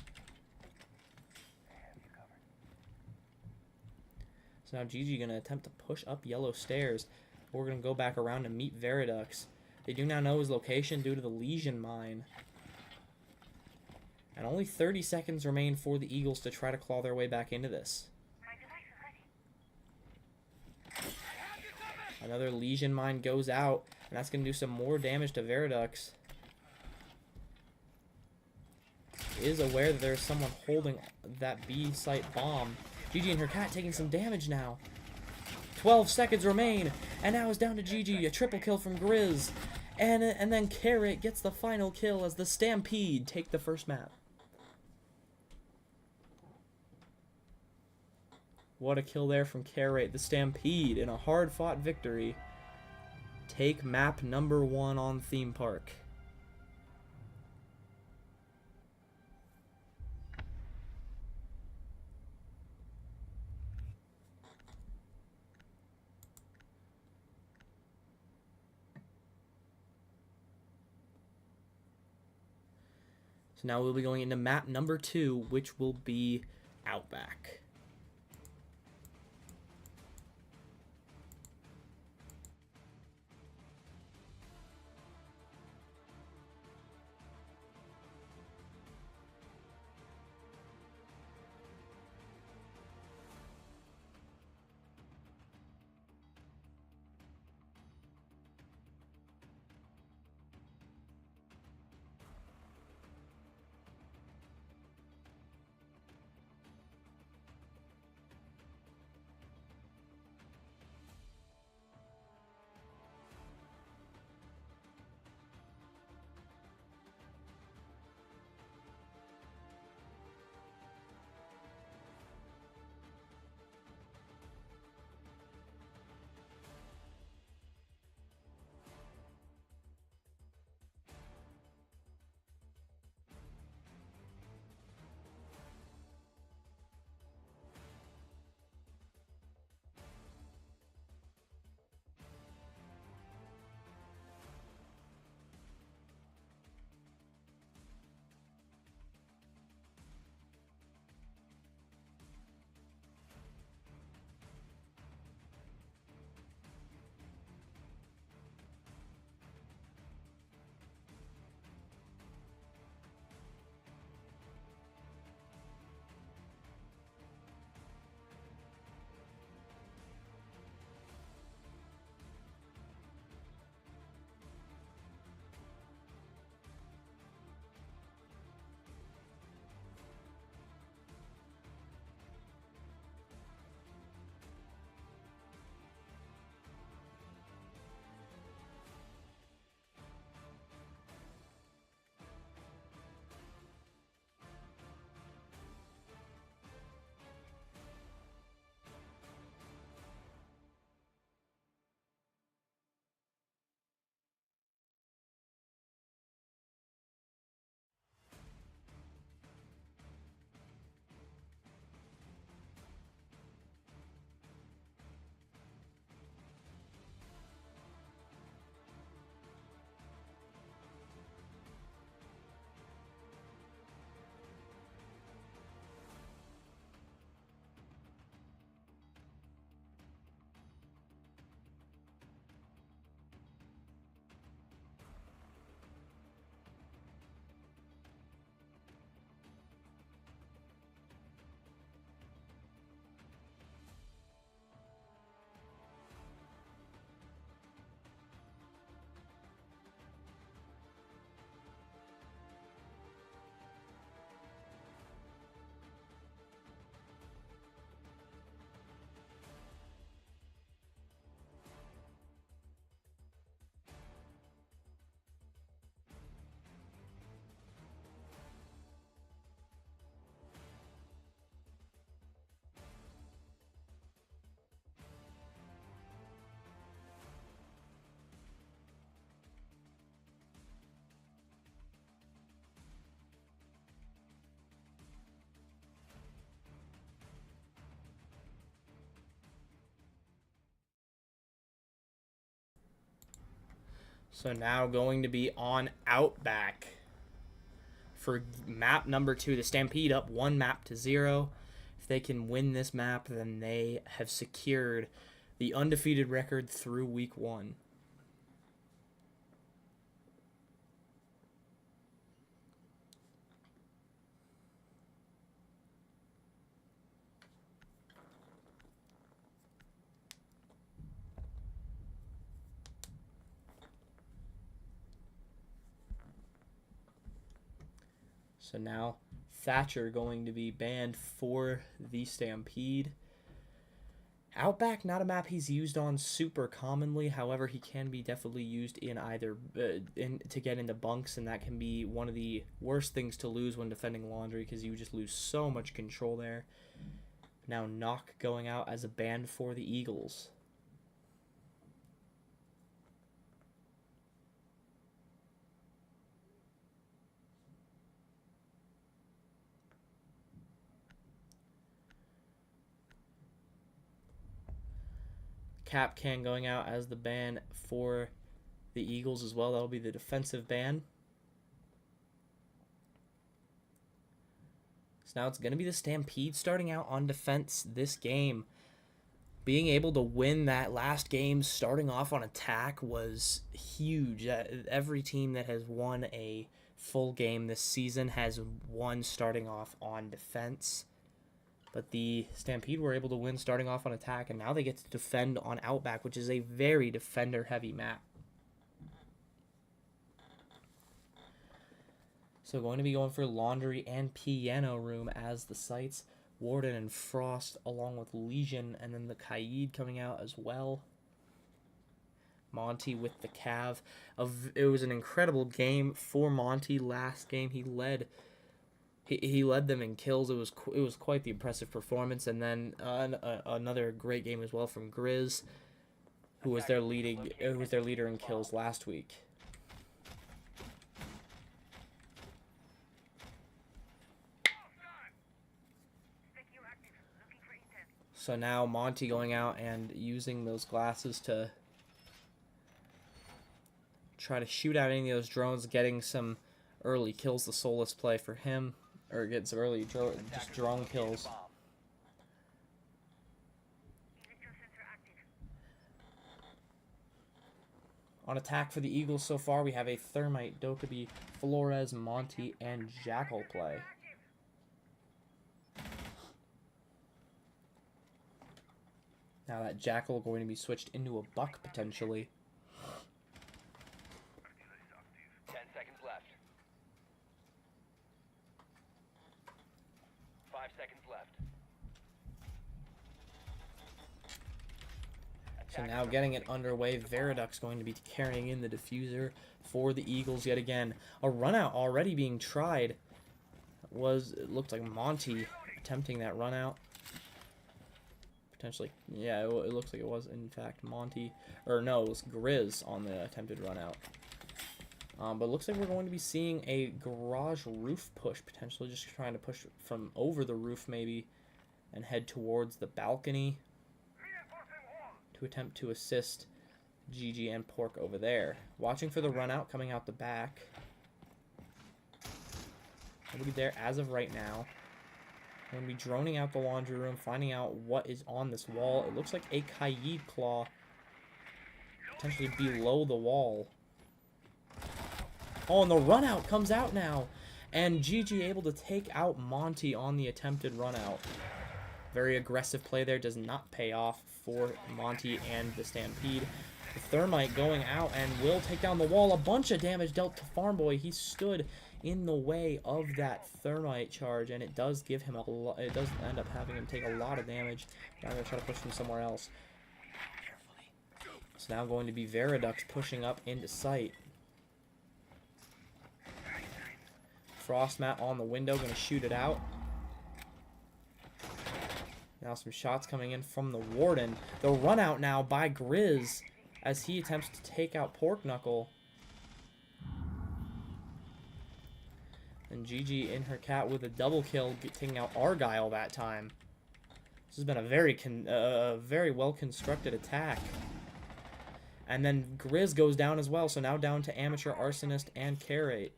So now GG going to attempt to push up yellow stairs. We're going to go back around and meet Veridux. They do now know his location due to the Legion mine. And only 30 seconds remain for the Eagles to try to claw their way back into this. Another Legion mine goes out, and that's going to do some more damage to Veridux. Is aware that there's someone holding that B site bomb. GG and her cat taking some damage now. 12 seconds remain, and now it's down to GG. A triple kill from Grizz. And then Carrot gets the final kill as the Stampede take the first map. What a kill there from Carrot. The Stampede in a hard-fought victory take map number 1 on Theme Park. So now we'll be going into map number 2, which will be Outback. So now going to be on Outback for map number 2. The Stampede up 1 map to 0. If they can win this map, then they have secured the undefeated record through week 1. So now Thatcher going to be banned for the Stampede. Outback, not a map he's used on super commonly. However, he can be definitely used in either to get into bunks, and that can be one of the worst things to lose when defending Laundry because you just lose so much control there. Now Knock going out as a ban for the Eagles. Cap Can going out as the ban for the Eagles as well. That'll be the defensive ban. So now it's going to be the Stampede starting out on defense this game. Being able to win that last game starting off on attack was huge. Every team that has won a full game this season has won starting off on defense. But the Stampede were able to win starting off on attack, and now they get to defend on Outback, which is a very defender-heavy map. So going to be going for Laundry and Piano Room as the sites. Warden and Frost along with Legion, and then the Kaid coming out as well. Monty with the Cav. It was an incredible game for Monty last game. He led them in kills. It was quite the impressive performance, and then another great game as well from Grizz, who was their leader in kills last week. So now Monty going out and using those glasses to try to shoot out any of those drones, getting some early kills. The Soulless play for him. Or get some early just drone kills. On attack for the Eagles so far, we have a Thermite, Dokkaebi, Flores, Monty, and Jackal play. Now that Jackal going to be switched into a Buck potentially. 10 seconds left. 5 seconds left. So now getting it underway, Veridux going to be carrying in the diffuser for the Eagles yet again. A run out already being tried. It looked like Monty attempting that run out. Potentially, yeah, it looks like it was in fact Monty, or no, it was Grizz on the attempted run out. But it looks like we're going to be seeing a garage roof push, potentially just trying to push from over the roof maybe and head towards the balcony to attempt to assist GG and Pork over there. Watching for the run out coming out the back. Nobody there as of right now. We're going to be droning out the laundry room, finding out what is on this wall. It looks like a Kaid claw potentially below the wall. Oh, and the run out comes out now. And GG able to take out Monty on the attempted run out. Very aggressive play there, does not pay off for Monty and the Stampede. The Thermite going out and will take down the wall. A bunch of damage dealt to Farm Boy. He stood in the way of that Thermite charge, and it does give him a lot. It does end up having him take a lot of damage. Now I'm going to try to push him somewhere else. It's now going to be Veridux pushing up into sight. Frostmat on the window, going to shoot it out. Now some shots coming in from the Warden. The run out now by Grizz as he attempts to take out Pork Knuckle. And GG in her cat with a double kill, taking out Argyle that time. This has been a very well constructed attack. And then Grizz goes down as well, so now down to Amateur Arsonist and Carrate.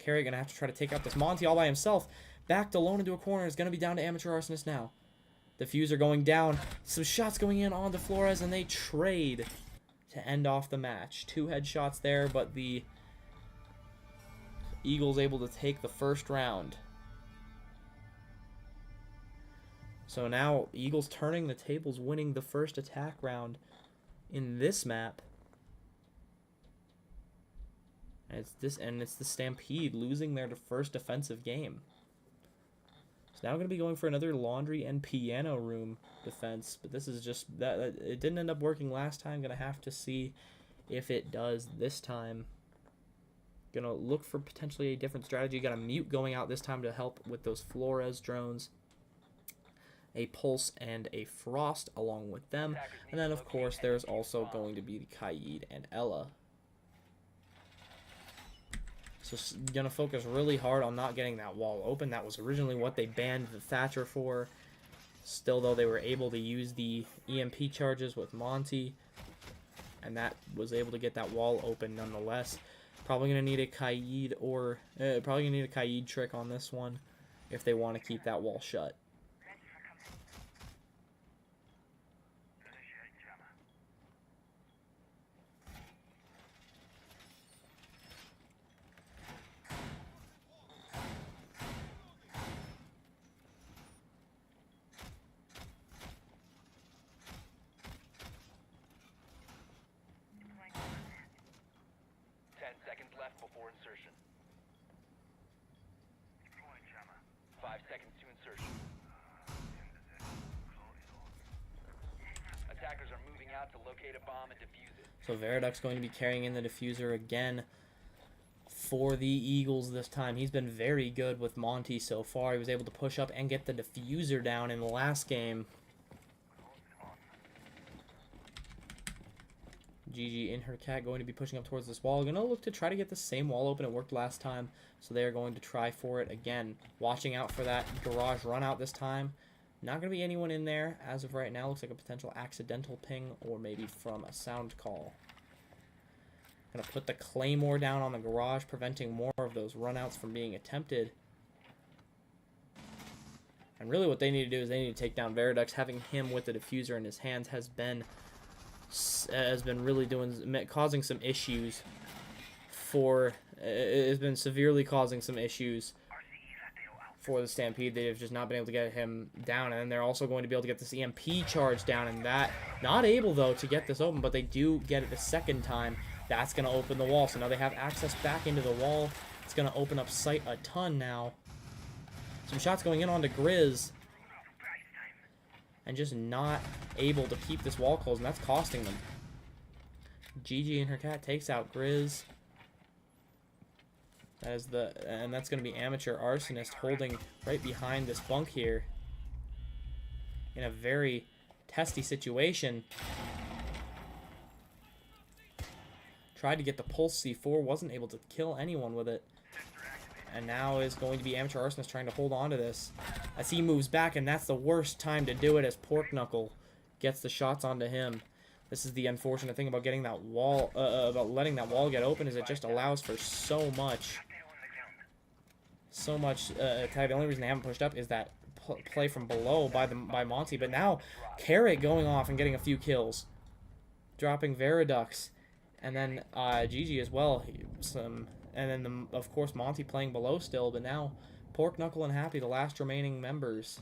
Carrate gonna have to try to take out this Monty all by himself. Backed alone into a corner, is gonna be down to Amateur Arsonist now. Diffuser going down, some shots going in on to Flores, and they trade to end off the match. 2 headshots there, but the Eagles able to take the first round. So now Eagles turning the tables, winning the first attack round in this map. And it's the Stampede losing their first defensive game. It's now going to be going for another laundry and piano room defense, but this is just that it didn't end up working last time. Going to have to see if it does this time. Going to look for potentially a different strategy. Got a mute going out this time to help with those Flores drones. A Pulse and a Frost along with them. And then, of course, there's also going to be the Kaid and Ella. So, going to focus really hard on not getting that wall open. That was originally what they banned the Thatcher for. Still, though, they were able to use the EMP charges with Monty. And that was able to get that wall open nonetheless. Probably going to need a Kaid or... probably going to need a Kaid trick on this one if they want to keep that wall shut. 10 seconds left before insertion. 5 seconds to insertion. Attackers are moving out to locate a bomb and defuse it. So Veriduk's going to be carrying in the diffuser again for the Eagles this time. He's been very good with Monty so far. He was able to push up and get the diffuser down in the last game. GG in her cat going to be pushing up towards this wall. Going to look to try to get the same wall open. It worked last time, so they are going to try for it again. Watching out for that garage run out this time. Not going to be anyone in there as of right now. Looks like a potential accidental ping or maybe from a sound call. Going to put the Claymore down on the garage, preventing more of those runouts from being attempted. And really what they need to do is they need to take down Veridux. Having him with the diffuser in his hands has been really causing some issues for... It's been severely causing some issues for the Stampede. They have just not been able to get him down, and then they're also going to be able to get this EMP charge down, and that, not able though to get this open, but they do get it the second time. That's going to open the wall, so now they have access back into the wall. It's going to open up sight a ton now. Some shots going in onto Grizz, and just not able to keep this wall closed, and that's costing them. GG and her cat takes out Grizz. And that's going to be Amateur Arsonist holding right behind this bunk here in a very testy situation. Tried to get the Pulse C4, wasn't able to kill anyone with it. And now is going to be Amateur Arsonist trying to hold on to this as he moves back, and that's the worst time to do it as Pork Knuckle gets the shots onto him. This is the unfortunate thing about getting that wall, about letting that wall get open, is it just allows for so much attack. The only reason they haven't pushed up is that play from below by Monty, but now Carrot going off and getting a few kills, dropping Veridux, and then GG as well. And then of course Monty playing below still, but now Pork Knuckle and Happy, the last remaining members.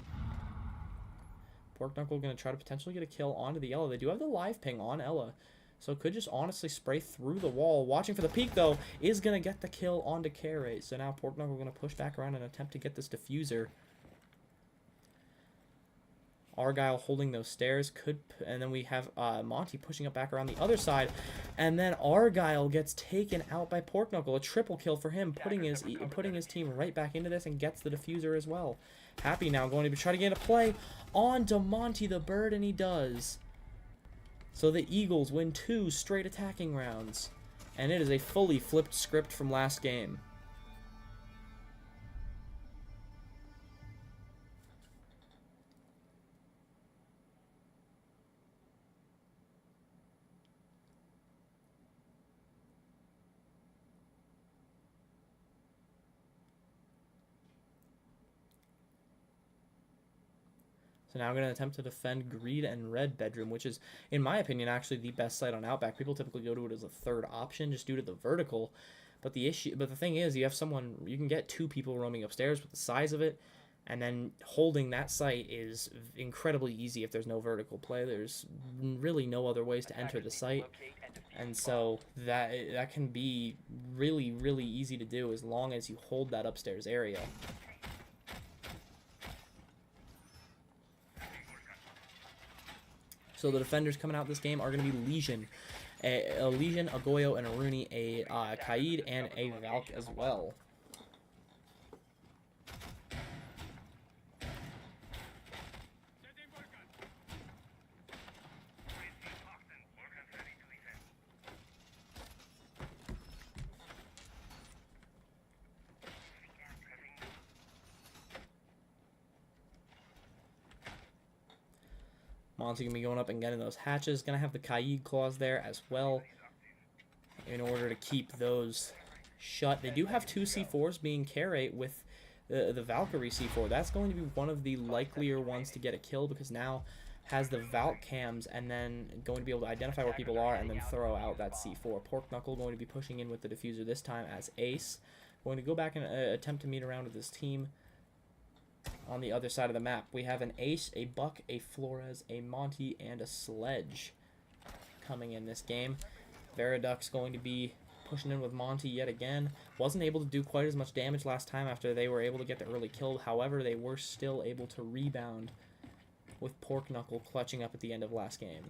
Pork Knuckle going to try to potentially get a kill onto the Ella. They do have the live ping on Ella, so could just honestly spray through the wall. Watching for the peek, though, is going to get the kill onto Carrot. So now Pork Knuckle going to push back around and attempt to get this diffuser. Argyle holding those stairs, and then we have Monty pushing up back around the other side, and then Argyle gets taken out by Pork Knuckle. A triple kill for him, putting his team right back into this, and gets the diffuser as well. Happy now going to be trying to get a play onto Monty the Bird, and he does. So the Eagles win 2 straight attacking rounds, and it is a fully flipped script from last game. So now I'm going to attempt to defend green and red bedroom, which is, in my opinion, actually the best site on Outback. People typically go to it as a third option just due to the vertical. But the thing is, you have you can get 2 people roaming upstairs with the size of it, and then holding that site is incredibly easy if there's no vertical play. There's really no other ways to enter the site, and so that can be really, really easy to do as long as you hold that upstairs area. So the defenders coming out this game are going to be Legion. A Legion, a Goyo, and a Rooney, a Kaid, and a Valk as well. Monty going to be going up and getting those hatches. Going to have the Kaid claws there as well in order to keep those shut. They do have 2 C4s being carried with the Valkyrie C4. That's going to be one of the likelier ones to get a kill because now has the Valk cams and then going to be able to identify where people are and then throw out that C4. Pork Knuckle going to be pushing in with the diffuser this time as Ace. Going to go back and attempt to meet around with this team. On the other side of the map, we have an Ace, a Buck, a Flores, a Monty, and a Sledge coming in this game. Veridux going to be pushing in with Monty yet again. Wasn't able to do quite as much damage last time after they were able to get the early kill. However, they were still able to rebound with Pork Knuckle clutching up at the end of last game.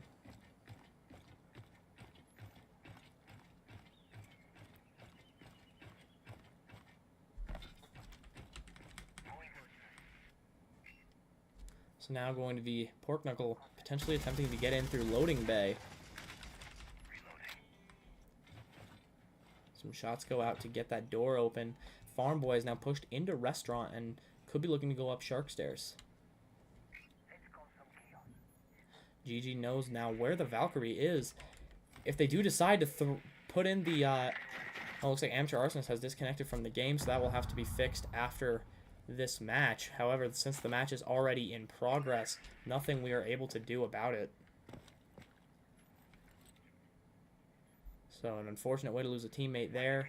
So now going to be Pork Knuckle potentially attempting to get in through loading bay. Some shots go out to get that door open. Farm Boy is now pushed into restaurant and could be looking to go up Shark Stairs. GG knows now where the Valkyrie is. If they do decide to put in the... oh, looks like Amateur Arsonist has disconnected from the game, so that will have to be fixed after this match. However, since the match is already in progress, nothing we are able to do about it. So an unfortunate way to lose a teammate there.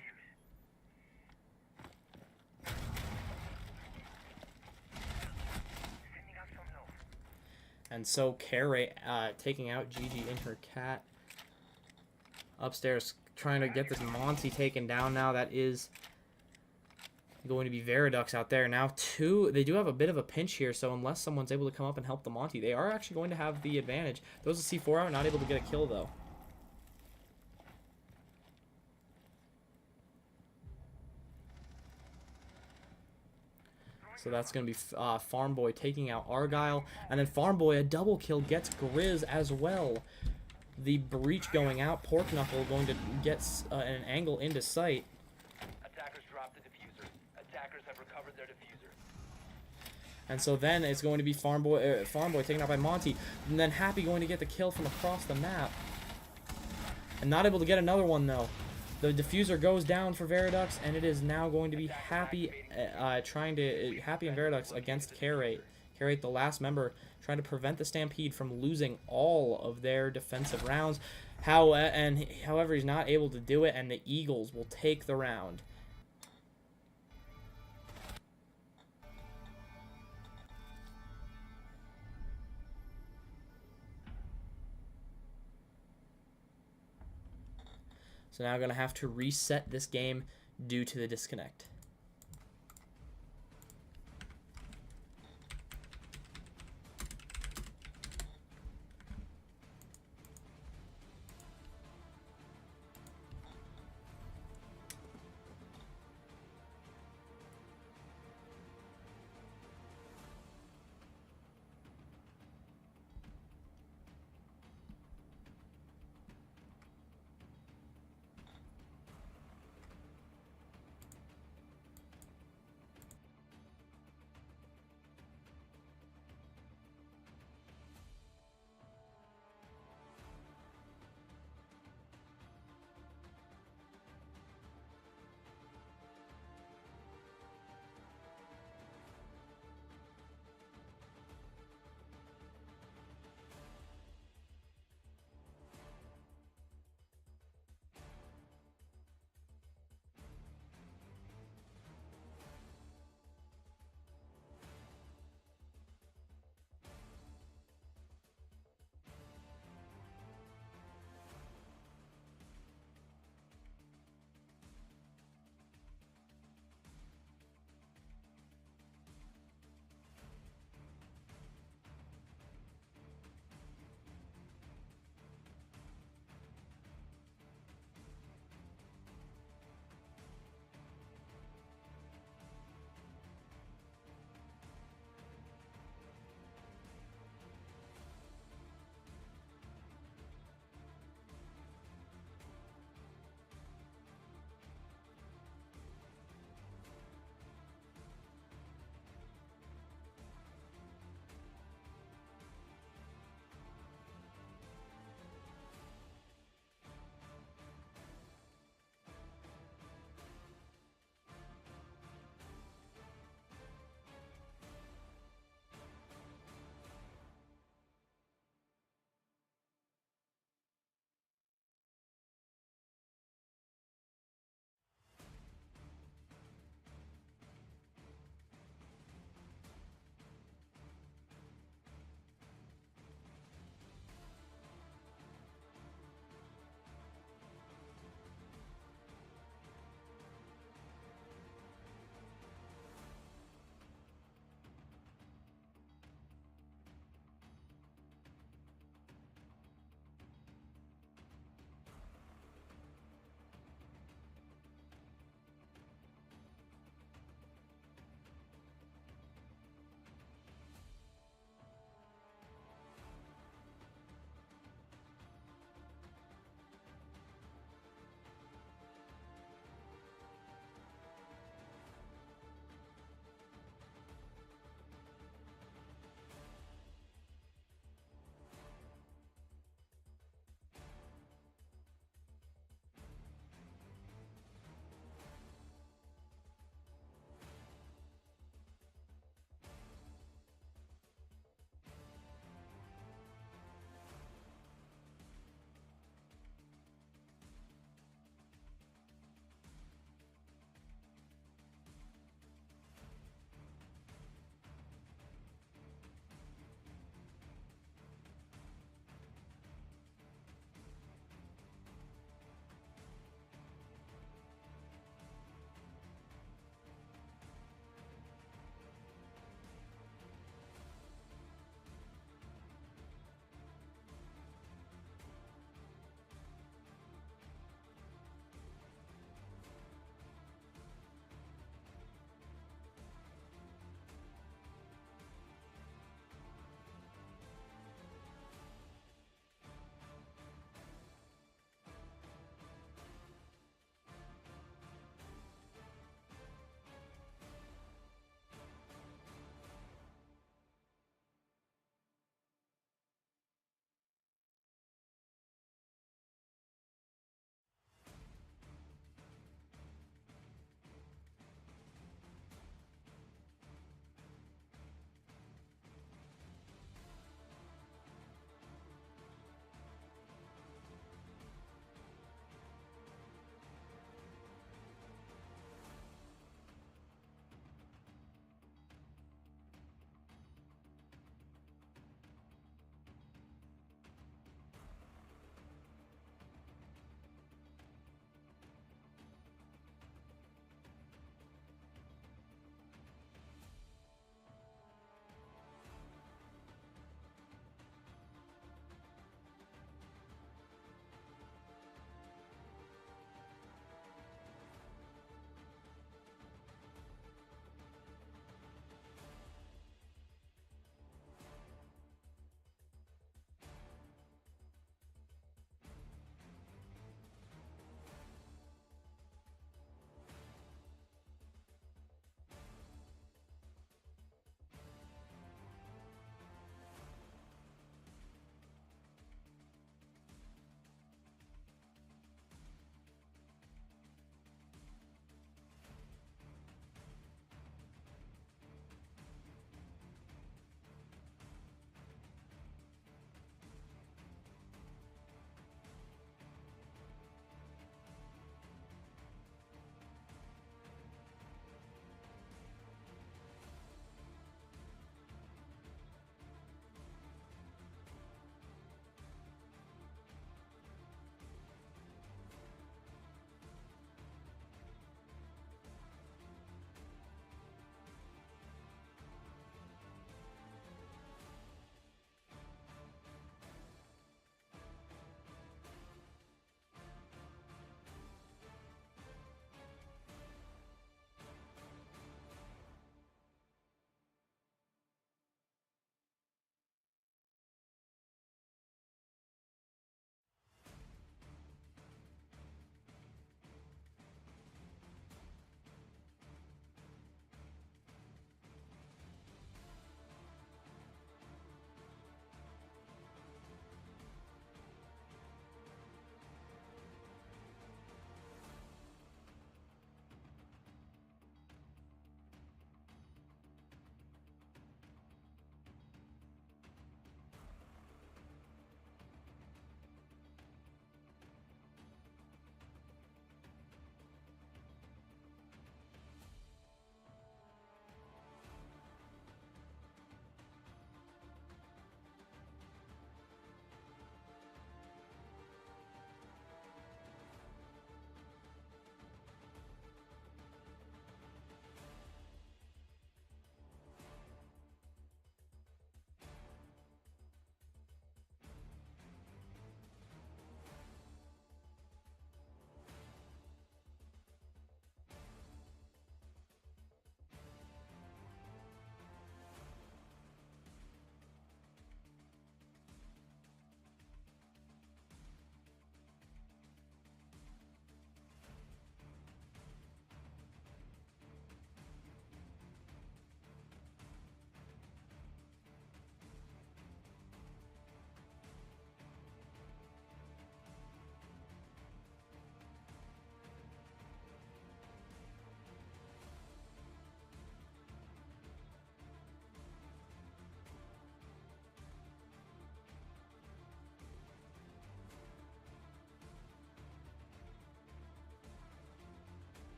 And so Carey taking out Gigi in her cat. Upstairs trying to get this Monty taken down now. That is going to be Veridux out there. Now they do have a bit of a pinch here, so unless someone's able to come up and help the Monty, they are actually going to have the advantage. Those a C4 out, not able to get a kill though. So that's going to be Farm Boy taking out Argyle. And then Farm Boy, a double kill, gets Grizz as well. The breach going out. Pork Knuckle going to get an angle into sight. Attackers dropped the diffuser. Attackers have recovered their diffuser. And so then it's going to be Farm Boy taken out by Monty. And then Happy going to get the kill from across the map. And not able to get another one, though. The diffuser goes down for Veridux, and it is now going to be Happy Happy and Veridux against Carate. Carate, the last member, trying to prevent the Stampede from losing all of their defensive rounds. However, he's not able to do it, and the Eagles will take the round. So now I'm going to have to reset this game due to the disconnect.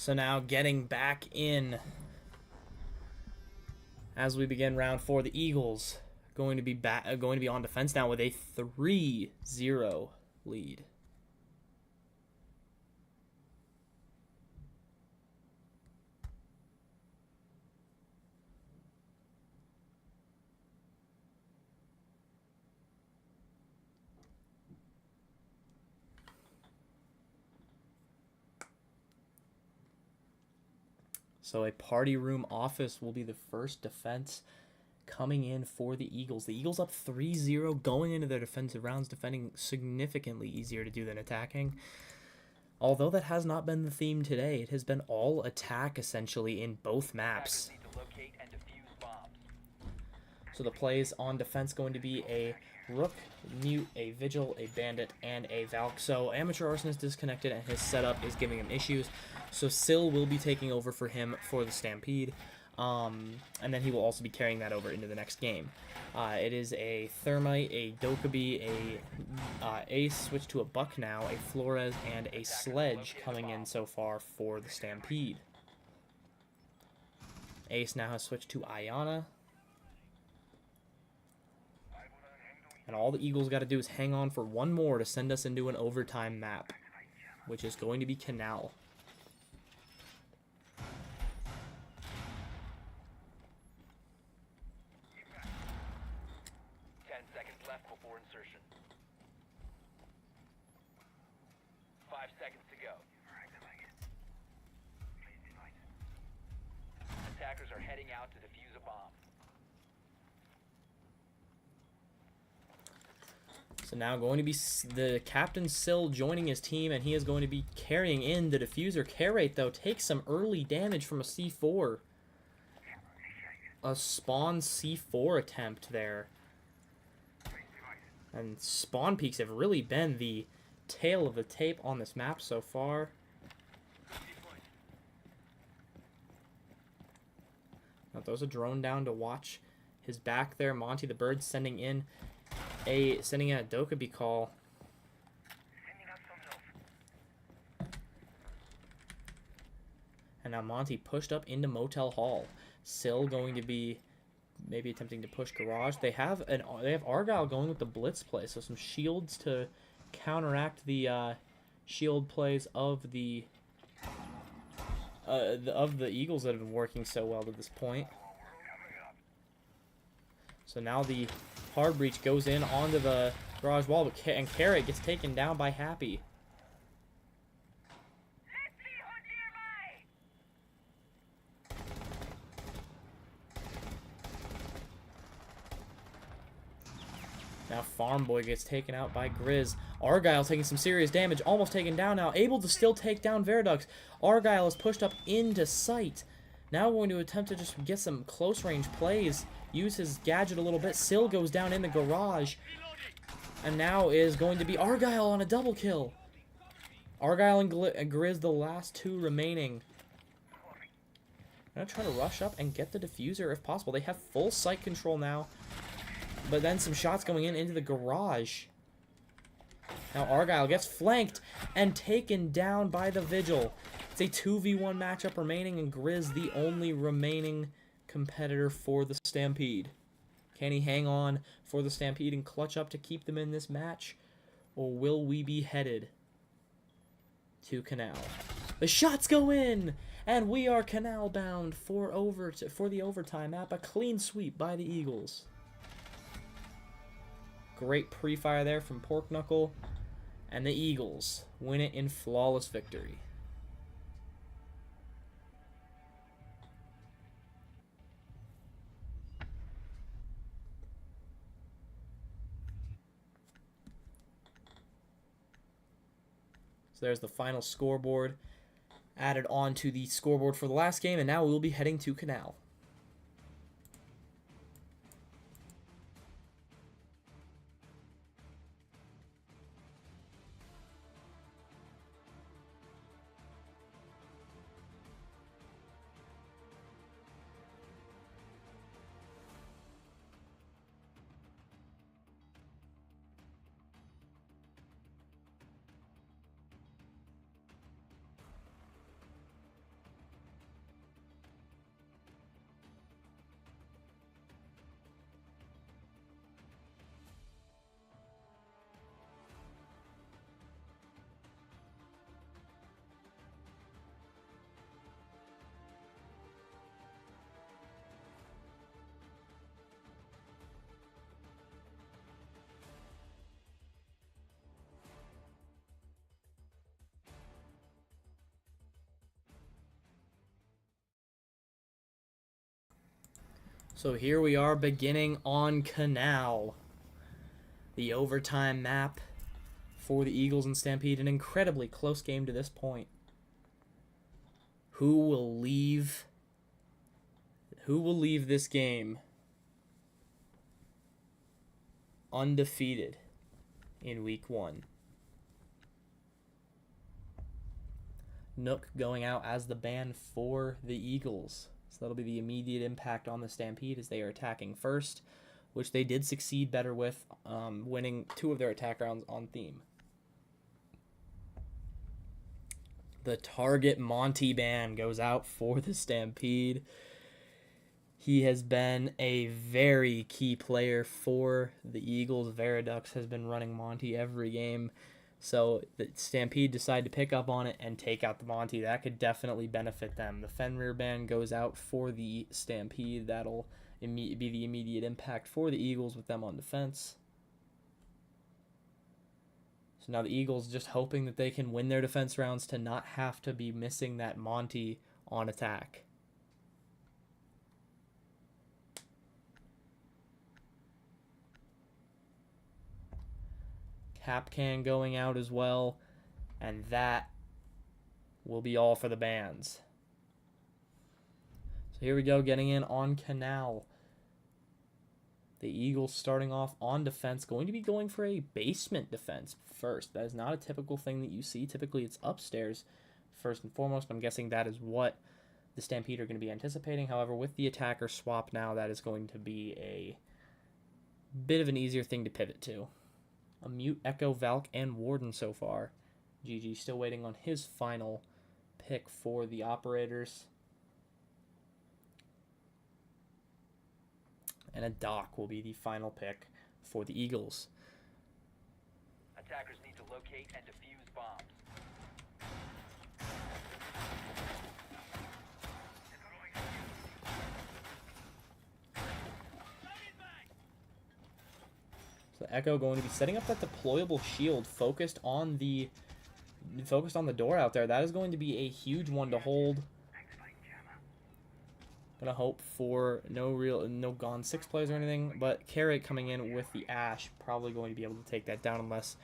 So now getting back in as we begin round 4, the Eagles going to be on defense now with a 3-0 lead. So a party room office will be the first defense coming in for the Eagles. The Eagles up 3-0 going into their defensive rounds, defending significantly easier to do than attacking. Although that has not been the theme today, it has been all attack essentially in both maps. So the plays on defense going to be a Rook, Mute, a Vigil, a Bandit, and a Valk. So Amateur Arsonist disconnected and his setup is giving him issues. So Syl will be taking over for him for the Stampede. And then he will also be carrying that over into the next game. It is a Thermite, a Dokkaebi, a Ace switch to a Buck now, a Flores, and a Sledge coming in so far for the Stampede. Ace now has switched to Ayana. And all the Eagles got to do is hang on for one more to send us into an overtime map, which is going to be Canal. Attackers are heading out to defuse a bomb. So now going to be the Captain Syl joining his team, and he is going to be carrying in the diffuser. Karate, though, takes some early damage from a C4. A spawn C4 attempt there. And spawn peaks have really been the tail of the tape on this map so far. Now throws a drone down to watch his back there. Monty the Bird sending in a Dokkaebi call. And now Monty pushed up into Motel Hall. Syl going to be maybe attempting to push Garage. They have Argyle going with the blitz play, so some shields to counteract the shield plays of the Eagles that have been working so well to this point. So now the hard breach goes in onto the garage wall, and Carrot gets taken down by Happy. Now Farm Boy gets taken out by Grizz. Argyle taking some serious damage, almost taken down now, able to still take down Veridux. Argyle is pushed up into sight. Now going to attempt to just get some close range plays, use his gadget a little bit. Syl goes down in the garage, and now is going to be Argyle on a double kill. Argyle and Grizz, the last two remaining. I'm going to try to rush up and get the diffuser if possible. They have full sight control now. But then some shots going into the garage. Now Argyle gets flanked and taken down by the Vigil. It's a 2v1 matchup remaining, and Grizz the only remaining competitor for the Stampede. Can he hang on for the Stampede and clutch up to keep them in this match? Or will we be headed to Canal? The shots go in! And we are Canal bound for the overtime map. A clean sweep by the Eagles. Great pre-fire there from Pork Knuckle. And the Eagles win it in flawless victory. So there's the final scoreboard added on to the scoreboard for the last game, and now we'll be heading to Canal. So here we are beginning on Canal. The overtime map for the Eagles and Stampede. An incredibly close game to this point. Who will leave this game undefeated in week 1? Nook going out as the ban for the Eagles. So that'll be the immediate impact on the Stampede as they are attacking first, which they did succeed better with, winning 2 of their attack rounds on theme. The target Monty ban goes out for the Stampede. He has been a very key player for the Eagles. Veridux has been running Monty every game. So the Stampede decide to pick up on it and take out the Monty. That could definitely benefit them. The Fenrir ban goes out for the Stampede. That'll be the immediate impact for the Eagles with them on defense. So now the Eagles just hoping that they can win their defense rounds to not have to be missing that Monty on attack. Capcan going out as well, and that will be all for the bans. So here we go, getting in on Canal. The Eagles starting off on defense, going to be going for a basement defense first. That is not a typical thing that you see. Typically it's upstairs first and foremost, but I'm guessing that is what the Stampede are going to be anticipating. However, with the attacker swap now, that is going to be a bit of an easier thing to pivot to. A Mute, Echo, Valk, and Warden so far. GG still waiting on his final pick for the operators. And a Doc will be the final pick for the Eagles. Attackers need to locate and defuse bombs. So Echo going to be setting up that deployable shield focused on the door out there. That is going to be a huge one to hold. Gonna hope for no Gone 6 plays or anything, but Carrot coming in with the Ash, probably going to be able to take that down unless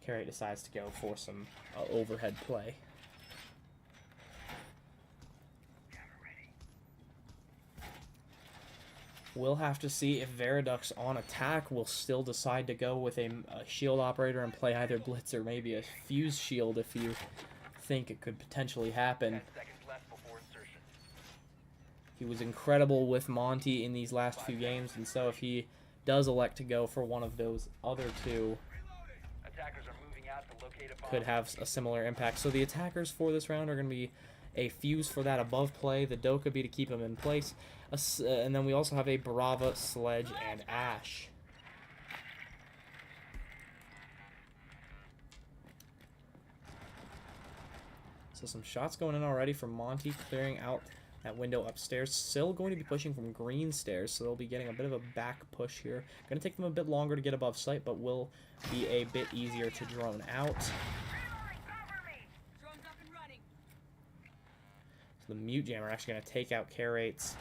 Carrot decides to go for some overhead play. We'll have to see if Veridux on attack will still decide to go with a shield operator and play either Blitz or maybe a Fuse shield if you think it could potentially happen. 10 seconds left before insertion. He was incredible with Monty in these last few games, and so if he does elect to go for one of those other two, Attackers are moving out to locate a bomb. could have a similar impact. So the attackers for this round are going to be a Fuse for that above play, the Dokkaebi to keep him in place, and then we also have a Brava, Sledge, and Ash. So some shots going in already from Monty, clearing out that window upstairs. Still going to be pushing from green stairs, so they'll be getting a bit of a back push here. Going to take them a bit longer to get above sight, but will be a bit easier to drone out. So the Mute Jammer actually going to take out K-Rate's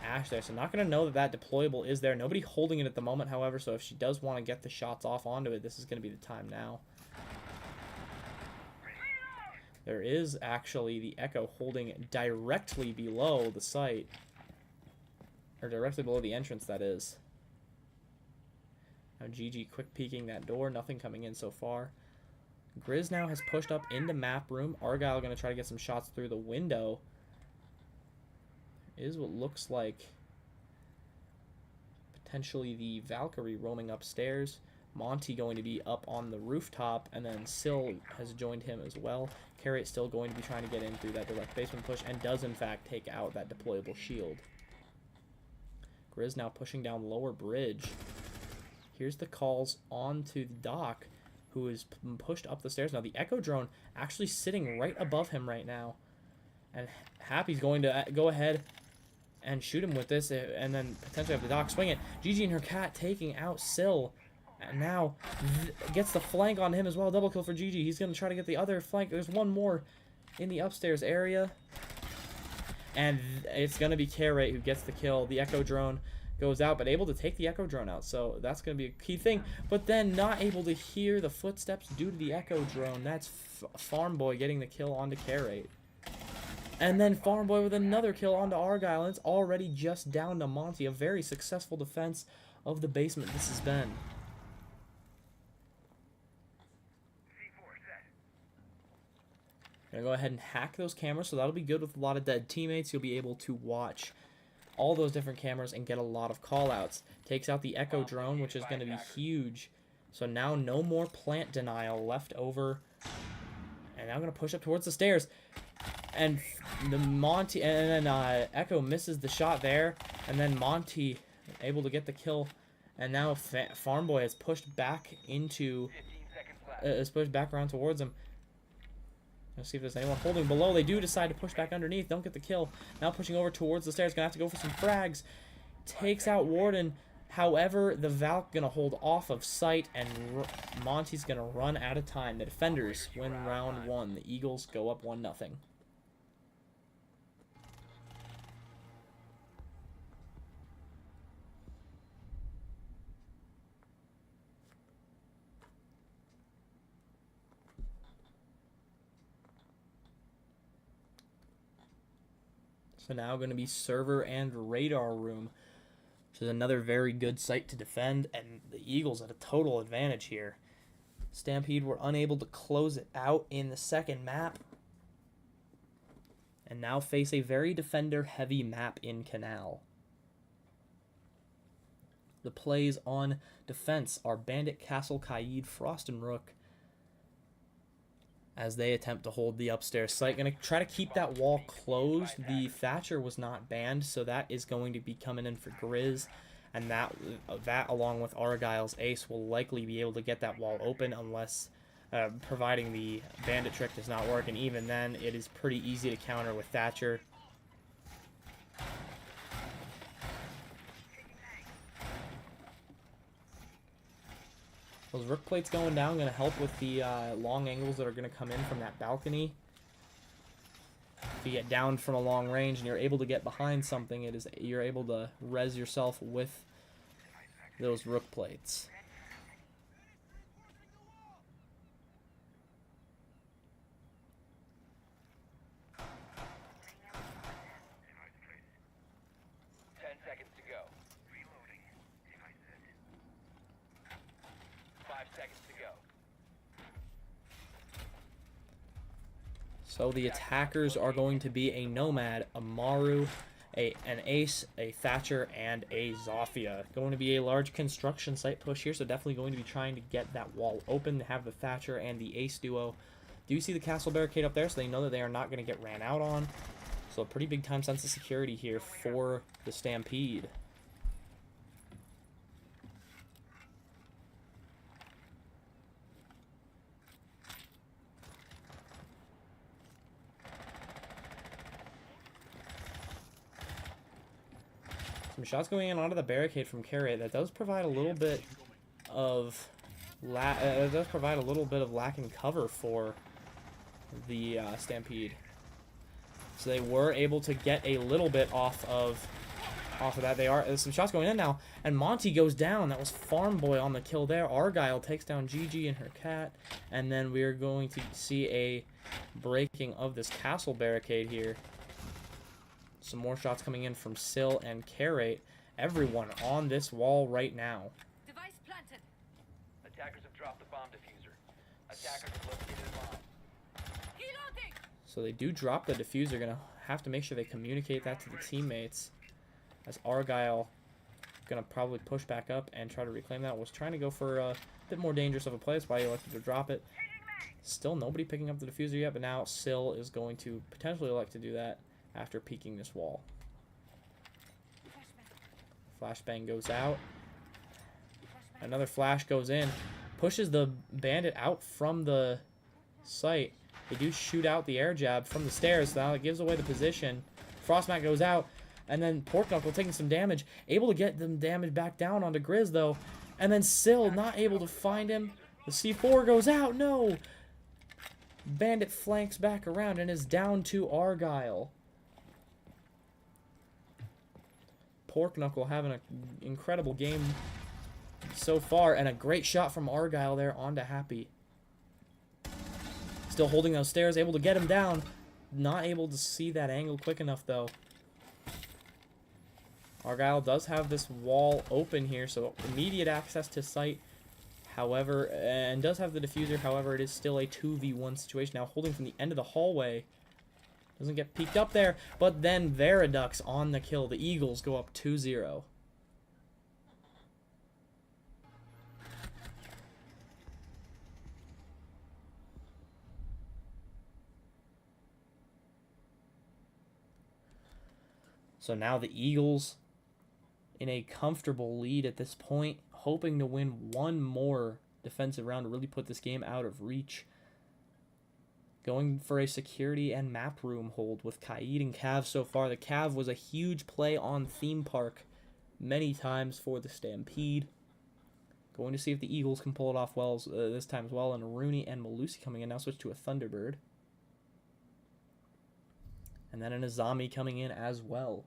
Ash there. So not going to know that that deployable is there. Nobody holding it at the moment, however, so if she does want to get the shots off onto it, this is going to be the time now. There is actually the Echo holding directly below the site. Or directly below the entrance, that is. Now GG quick peeking that door. Nothing coming in so far. Grizz now has pushed up into map room. Argyle going to try to get some shots through the window. Is what looks like potentially the Valkyrie roaming upstairs. Monty going to be up on the rooftop, and then Syl has joined him as well. Carrot still going to be trying to get in through that direct basement push, and does in fact take out that deployable shield. Grizz now pushing down lower bridge. Here's the calls onto the Doc, who is pushed up the stairs. Now the Echo drone actually sitting right above him right now, and Happy's going to go ahead and shoot him with this, and then potentially have the Doc swing it. GG and her cat taking out Syl. And now gets the flank on him as well. Double kill for GG. He's going to try to get the other flank. There's one more in the upstairs area. And it's going to be Carrate who gets the kill. The Echo drone goes out, but able to take the Echo drone out. So that's going to be a key thing. But then not able to hear the footsteps due to the Echo drone. That's Farm Boy getting the kill onto Carrate. And then Farm Boy with another kill onto Argyle. And it's already just down to Monty. A very successful defense of the basement this has been. Gonna go ahead and hack those cameras, so that'll be good with a lot of dead teammates. You'll be able to watch all those different cameras and get a lot of callouts. Takes out the Echo drone, which is going to be huge. So now no more plant denial left over. And now I'm going to push up towards the stairs. And the Monty and then Echo misses the shot there, and then Monty able to get the kill. And now Farm Boy is pushed back into around towards him. Let's see if there's anyone holding below. They do decide to push back underneath. Don't get the kill. Now pushing over towards the stairs. Gonna have to go for some frags. Takes out Warden. However, the Valk gonna hold off of sight, and Monty's gonna run out of time. The defenders win round 1. The Eagles go up 1-0. So now going to be server and radar room, which is another very good site to defend, and the Eagles at a total advantage here. Stampede were unable to close it out in the second map, and now face a very defender-heavy map in Canal. The plays on defense are Bandit, Castle, Kaid, Frost, and Rook, as they attempt to hold the upstairs site. Going to try to keep that wall closed. The Thatcher was not banned, so that is going to be coming in for Grizz. And that along with Argyle's ace will likely be able to get that wall open, unless providing the bandit trick does not work. And even then, it is pretty easy to counter with Thatcher. Those rook plates going down going to help with the long angles that are going to come in from that balcony. If you get down from a long range and you're able to get behind something, you're able to res yourself with those rook plates. So the attackers are going to be a Nomad, a Maru, an Ace, a Thatcher, and a Zofia. Going to be a large construction site push here, so definitely going to be trying to get that wall open to have the Thatcher and the Ace duo. Do you see the castle barricade up there? So they know that they are not going to get ran out on. So a pretty big time sense of security here for the Stampede. Some shots going in onto the barricade from Carrate. That does provide a little bit of lacking cover for the Stampede. So they were able to get a little bit off of that. There's some shots going in now, and Monty goes down. That was Farm Boy on the kill there. Argyle takes down Gigi and her cat, and then we're going to see a breaking of this castle barricade here. Some more shots coming in from Sill and Carrate. Everyone on this wall right now. Device planted. Attackers have dropped the bomb diffuser. Attackers have located a bomb. Reloading. So they do drop the diffuser. Gonna have to make sure they communicate that to the teammates. As Argyle gonna probably push back up and try to reclaim that. Was trying to go for a bit more dangerous of a play. That's why he elected to drop it. Still nobody picking up the diffuser yet, but now Sill is going to potentially elect to do that after peeking this wall. Flashbang goes out. Another flash goes in. Pushes the bandit out from the site. They do shoot out the air jab from the stairs. Now it gives away the position. Frostmat goes out. And then Pork Knuckle taking some damage. Able to get them damage back down onto Grizz though. And then Sill not able to find him. The C4 goes out. No! Bandit flanks back around and is down to Argyle. Pork Knuckle having an incredible game so far, and a great shot from Argyle there onto Happy. Still holding those stairs, able to get him down. Not able to see that angle quick enough, though. Argyle does have this wall open here, so immediate access to site. However, and does have the diffuser. However, it is still a 2v1 situation. Now holding from the end of the hallway. Doesn't get peeked up there, but then Veridux on the kill. The Eagles go up 2-0. So now the Eagles in a comfortable lead at this point, hoping to win one more defensive round to really put this game out of reach. Going for a security and map room hold with Kaid and Cav so far. The Cav was a huge play on Theme Park many times for the Stampede. Going to see if the Eagles can pull it off well this time as well. And Rooney and Malusi coming in. Now switch to a Thunderbird. And then an Azami coming in as well.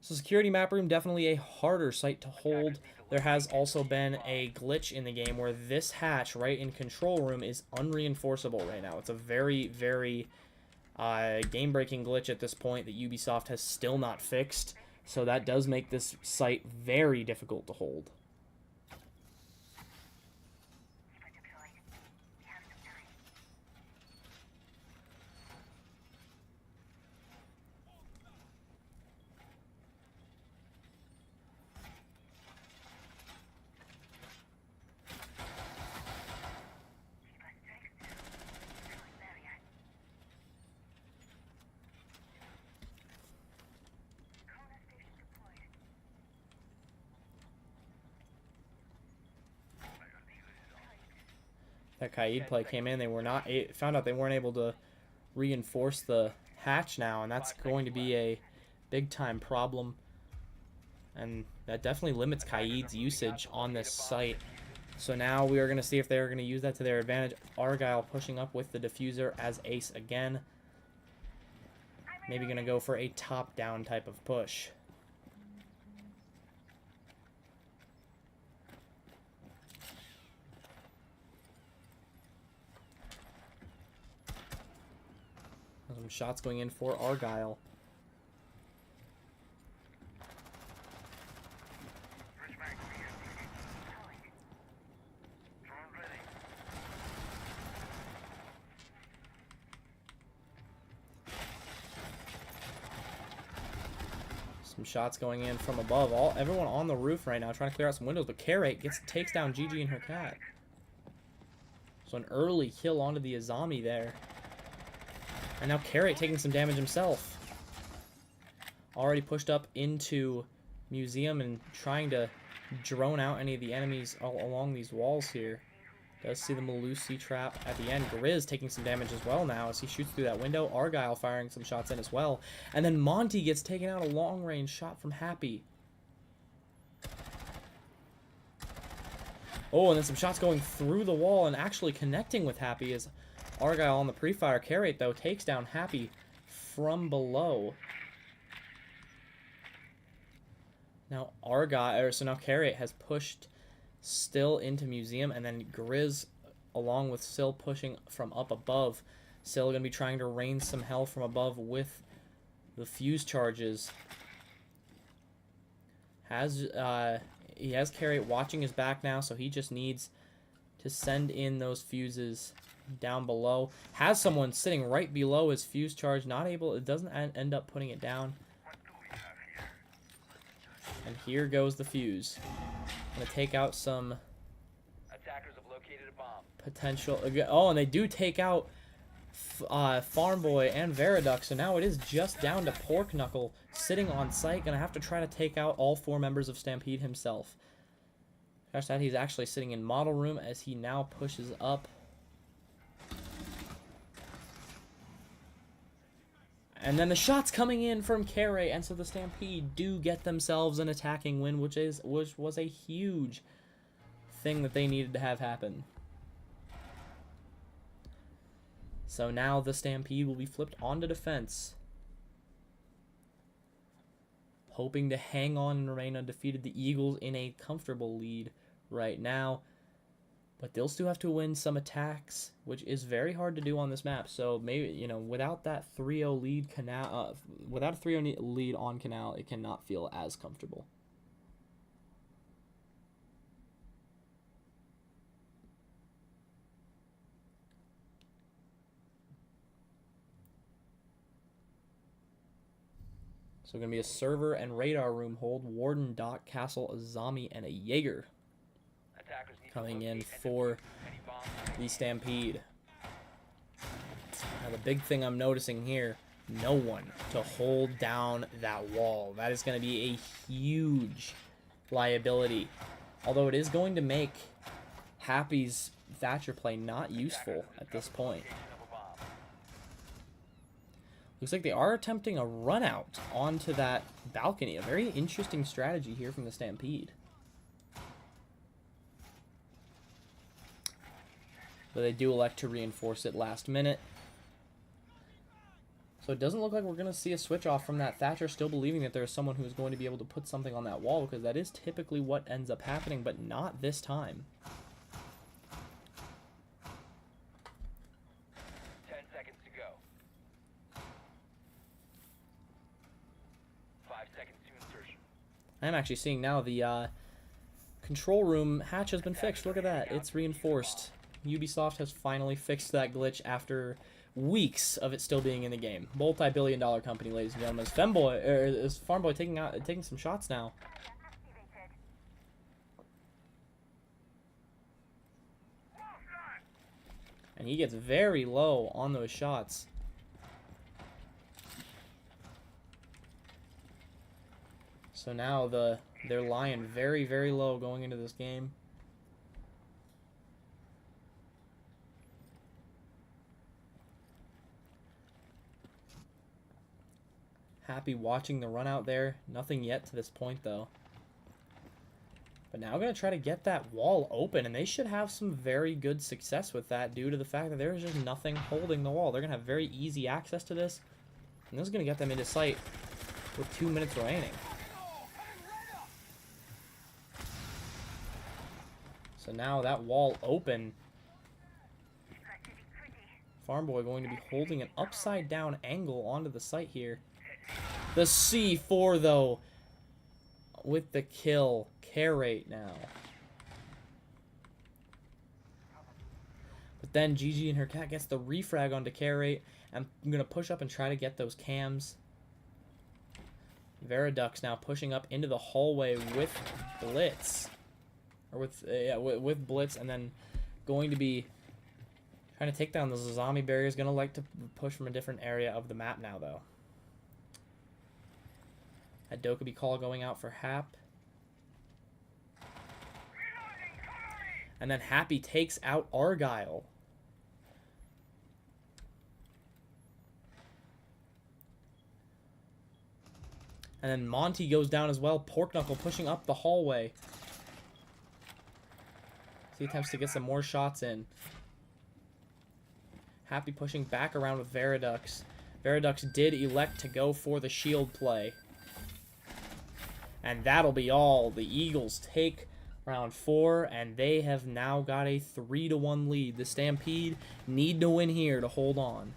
So security map room, definitely a harder site to hold. There has also been a glitch in the game where this hatch right in control room is unreinforceable right now. It's a very, very game-breaking glitch at this point that Ubisoft has still not fixed. So that does make this site very difficult to hold. That Kaid play came in, they were not found out they weren't able to reinforce the hatch now, and that's going to be a big time problem, and that definitely limits Kaid's usage on this site. So now we are going to see if they're going to use that to their advantage. Argyle pushing up with the diffuser as ace again, maybe going to go for a top down type of push. Some shots going in for Argyle. Some shots going in from above. Everyone on the roof right now trying to clear out some windows, but Karate takes down Gigi and her cat. So an early kill onto the Azami there. And now Carrot taking some damage himself. Already pushed up into Museum and trying to drone out any of the enemies along these walls here. Does see the Malusi trap at the end. Grizz taking some damage as well now as he shoots through that window. Argyle firing some shots in as well. And then Monty gets taken out a long-range shot from Happy. Oh, and then some shots going through the wall and actually connecting with Happy as Argyle on the pre-fire. Carrot, though, takes down Happy from below. Now now Carrot has pushed Still into Museum, and then Grizz, along with Still, pushing from up above. Still going to be trying to rain some hell from above with the fuse charges. He has Carrot watching his back now, so he just needs to send in those fuses down below. Has someone sitting right below his fuse charge, not able, it doesn't end up putting it down. And here goes the fuse. Gonna take out some Attackers have located a bomb. potential. Oh, and they do take out Farm Boy and Veridux, so now it is just down to Pork Knuckle sitting on site. Gonna have to try to take out all 4 members of Stampede himself. Gosh, that he's actually sitting in model room as he now pushes up. And then the shots coming in from Carey, and so the Stampede do get themselves an attacking win, which was a huge thing that they needed to have happen. So now the Stampede will be flipped onto defense. hoping to hang on and remain undefeated. The Eagles in a comfortable lead right now, but they'll still have to win some attacks, which is very hard to do on this map. So maybe, you know, without that 3-0 lead, without a 3-0 lead on Canal, it cannot feel as comfortable. So going to be a server and radar room hold, Warden, Doc, Castle, a Zombie, and a Jaeger coming in for the Stampede. Now the big thing I'm noticing here, no one to hold down that wall. That is going to be a huge liability. Although it is going to make Happy's Thatcher play not useful at this point. Looks like they are attempting a run out onto that balcony. A very interesting strategy here from the Stampede. But they do elect to reinforce it last minute. So it doesn't look like we're going to see a switch off from that Thatcher, still believing that there's someone who's going to be able to put something on that wall, because that is typically what ends up happening, but not this time. 10 seconds to go. 5 seconds to insertion. I'm actually seeing now the control room hatch has been fixed. Look at that. It's reinforced. Ubisoft has finally fixed that glitch after weeks of it still being in the game. Multi-billion-dollar company, ladies and gentlemen. Is Farmboy taking some shots now? And he gets very low on those shots. So now they're lying very, very low going into this game. Happy watching the run out there. Nothing yet to this point, though. But now going to try to get that wall open, and they should have some very good success with that due to the fact that there's just nothing holding the wall. They're going to have very easy access to this, and this is going to get them into sight with 2 minutes remaining. So now that wall open. Farmboy going to be holding an upside down angle onto the site here. The C4, though, with the kill. Care rate now. But then GG and her cat gets the refrag onto care rate. I'm going to push up and try to get those cams. Veridux now pushing up into the hallway with Blitz. Or with Blitz, and then going to be trying to take down the zombie barrier. Is going to like to push from a different area of the map now, though. A Dokkaebi call going out for Hap. And then Happy takes out Argyle. And then Monty goes down as well. Pork Knuckle pushing up the hallway. He attempts to get some more shots in. Happy pushing back around with Veridux. Veridux did elect to go for the shield play. And that'll be all. The Eagles take round 4, and they have now got a 3-1 lead. The Stampede need to win here to hold on.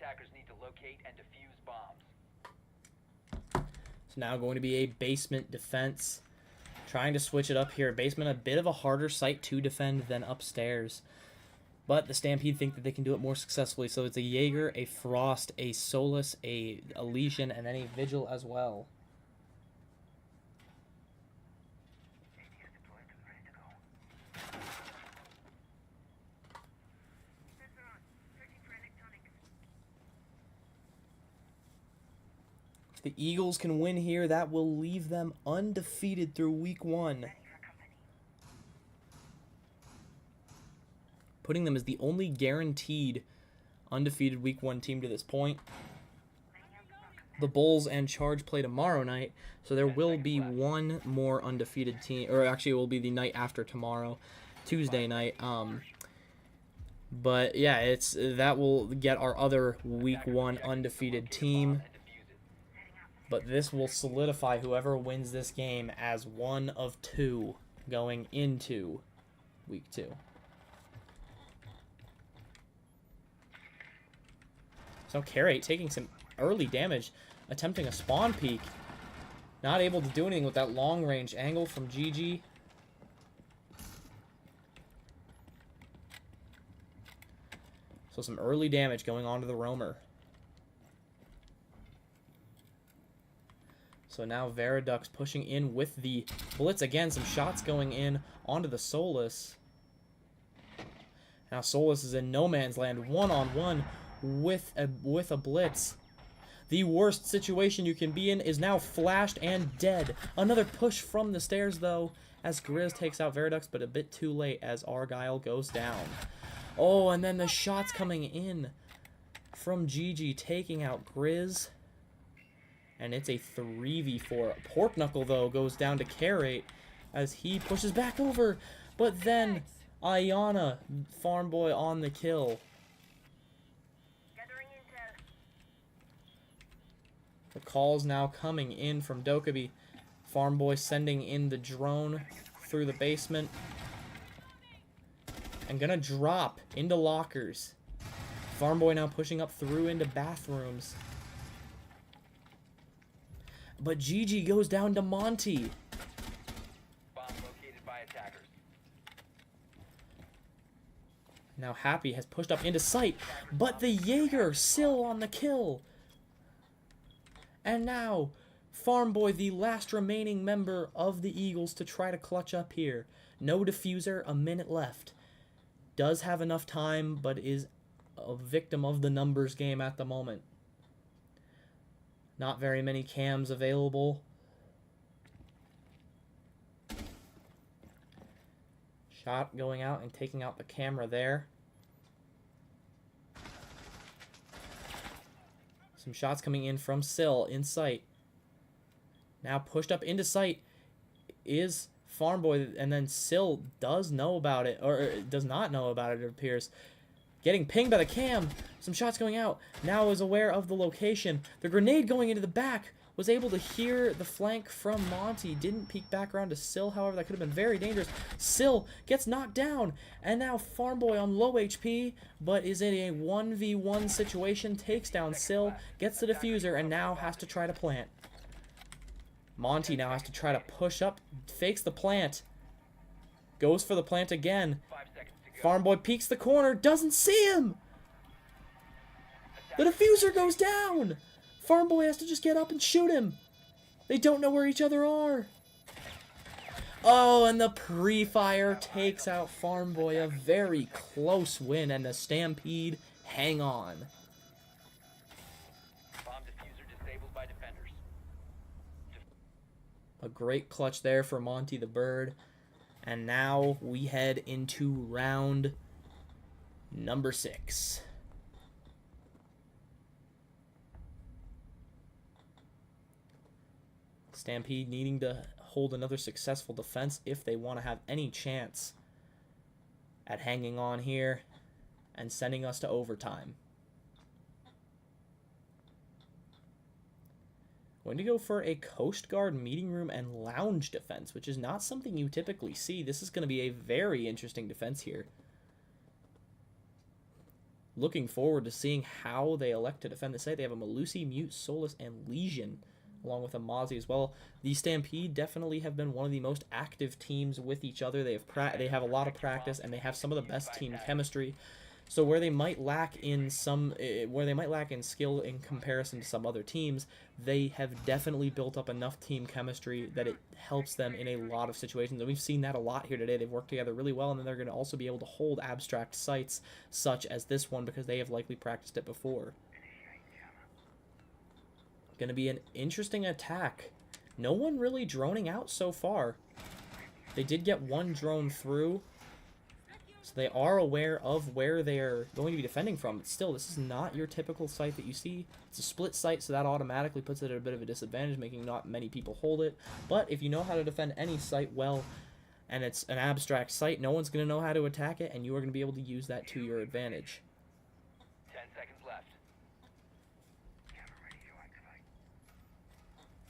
Attackers need to locate and defuse bombs. So now going to be a basement defense. Trying to switch it up here. Basement, a bit of a harder site to defend than upstairs. But the Stampede think that they can do it more successfully. So it's a Jaeger, a Frost, a Solus, a Legion, and then a Vigil as well. The Eagles can win here. That will leave them undefeated through week 1. Putting them as the only guaranteed undefeated week 1 team to this point. The Bulls and Charge play tomorrow night, so there will be one more undefeated team, or actually it will be the night after tomorrow, Tuesday night. But yeah, that will get our other week 1 undefeated team. But this will solidify whoever wins this game as one of 2 going into week 2. So Carrot taking some early damage, attempting a spawn peek. Not able to do anything with that long-range angle from GG. So some early damage going on to the roamer. So now Veridux pushing in with the blitz again. Some shots going in onto the Solus. Now Solus is in no man's land, one-on-one with a blitz. The worst situation you can be in is now flashed and dead. Another push from the stairs, though, as Grizz takes out Veridux, but a bit too late as Argyle goes down. Oh, and then the shots coming in from GG, taking out Grizz. And it's a 3v4. Pork Knuckle, though, goes down to Carrot as he pushes back over. But then Ayana, Farm Boy on the kill. The calls now coming in from Dokkaebi. Farm Boy sending in the drone through the basement. And gonna drop into lockers. Farm Boy now pushing up through into bathrooms. But GG goes down to Monty. Bomb located by attackers. Now Happy has pushed up into sight. But the Jaeger still on the kill. And now, Farm Boy, the last remaining member of the Eagles to try to clutch up here. No diffuser, a minute left. Does have enough time, but is a victim of the numbers game at the moment. Not very many cams available. Shot going out and taking out the camera there. Some shots coming in from Sill in sight. Now pushed up into sight is Farm Boy, and then Sill does know about it, or does not know about it, it appears. Getting pinged by the cam. Some shots going out. Now is aware of the location. The grenade going into the back. Was able to hear the flank from Monty. Didn't peek back around to Sill, however. That could have been very dangerous. Sill gets knocked down. And now Farm Boy on low HP, but is in a 1v1 situation. Takes down Sill, gets the diffuser, and now has to try to plant. Monty now has to try to push up. Fakes the plant. Goes for the plant again. Farm Boy peeks the corner. Doesn't see him. The diffuser goes down. Farm Boy has to just get up and shoot him. They don't know where each other are. Oh, and the pre-fire takes out Farm Boy. A very close win, and the Stampede hang on. Bomb diffuser disabled by defenders. A great clutch there for Monty the Bird. And now we head into round number 6. Stampede needing to hold another successful defense if they want to have any chance at hanging on here and sending us to overtime. Going to go for a Coast Guard meeting room and lounge defense, which is not something you typically see. This is going to be a very interesting defense here. Looking forward to seeing how they elect to defend this site. They have a Melusi, Mute, Solus, and Legion, along with a Mozzie as well. The Stampede definitely have been one of the most active teams with each other. They have a lot of practice, and they have some of the best team chemistry. So where they might lack in skill in comparison to some other teams, they have definitely built up enough team chemistry that it helps them in a lot of situations. And we've seen that a lot here today. They've worked together really well, and then they're going to also be able to hold abstract sites such as this one because they have likely practiced it before. Going to be an interesting attack. No one really droning out so far. They did get one drone through, so they are aware of where they're going to be defending from. But still, this is not your typical site that you see. It's a split site, so that automatically puts it at a bit of a disadvantage, making not many people hold it. But if you know how to defend any site well, and it's an abstract site, no one's going to know how to attack it, and you are going to be able to use that to your advantage. 10 seconds left.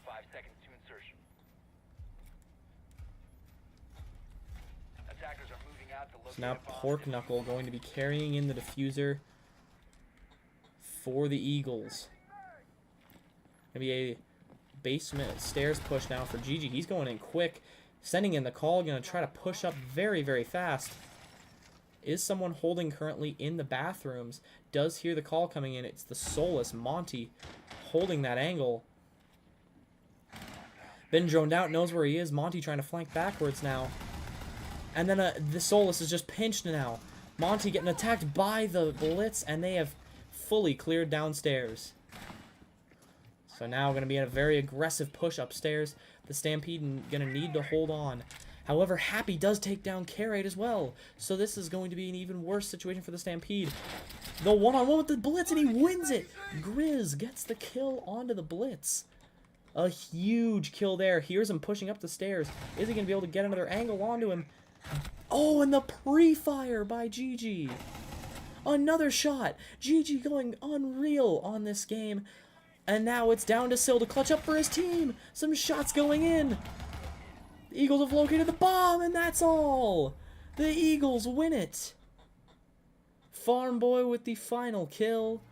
5 seconds to insertion. Attackers are moving out to locate So now a bomb. Pork Knuckle going to be carrying in the diffuser for the Eagles. Going to be a basement stairs push now for Gigi. He's going in quick, sending in the call, going to try to push up very, very fast. Is someone holding currently in the bathrooms? Does hear the call coming in. It's the soulless Monty holding that angle. Been droned out, knows where he is. Monty trying to flank backwards now. And then the soulless is just pinched now. Monty getting attacked by the Blitz, and they have fully cleared downstairs. So now going to be in a very aggressive push upstairs. The Stampede going to need to hold on. However, Happy does take down Carrot as well. So this is going to be an even worse situation for the Stampede. The one-on-one with the Blitz, and he wins it. Grizz gets the kill onto the Blitz. A huge kill there. Here's him pushing up the stairs. Is he going to be able to get another angle onto him? Oh, and the pre-fire by Gigi. Another shot. Gigi going unreal on this game. And now it's down to Sil to clutch up for his team. Some shots going in. The Eagles have located the bomb, and that's all. The Eagles win it. Farm Boy with the final kill.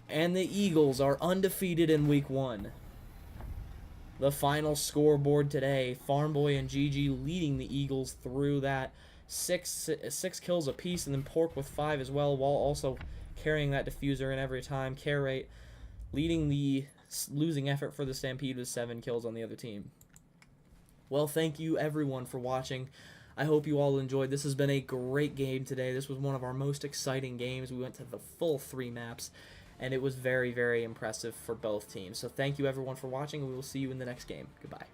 And the Eagles are undefeated in Week 1. The final scoreboard today, Farm Boy and Gigi leading the Eagles through that. Six kills apiece, and then Pork with 5 as well, while also carrying that diffuser in every time. Carrot leading the losing effort for the Stampede with 7 kills on the other team. Well, thank you everyone for watching. I hope you all enjoyed. This has been a great game today. This was one of our most exciting games. We went to the full 3 maps, and it was very, very impressive for both teams. So thank you everyone for watching, and we will see you in the next game. Goodbye.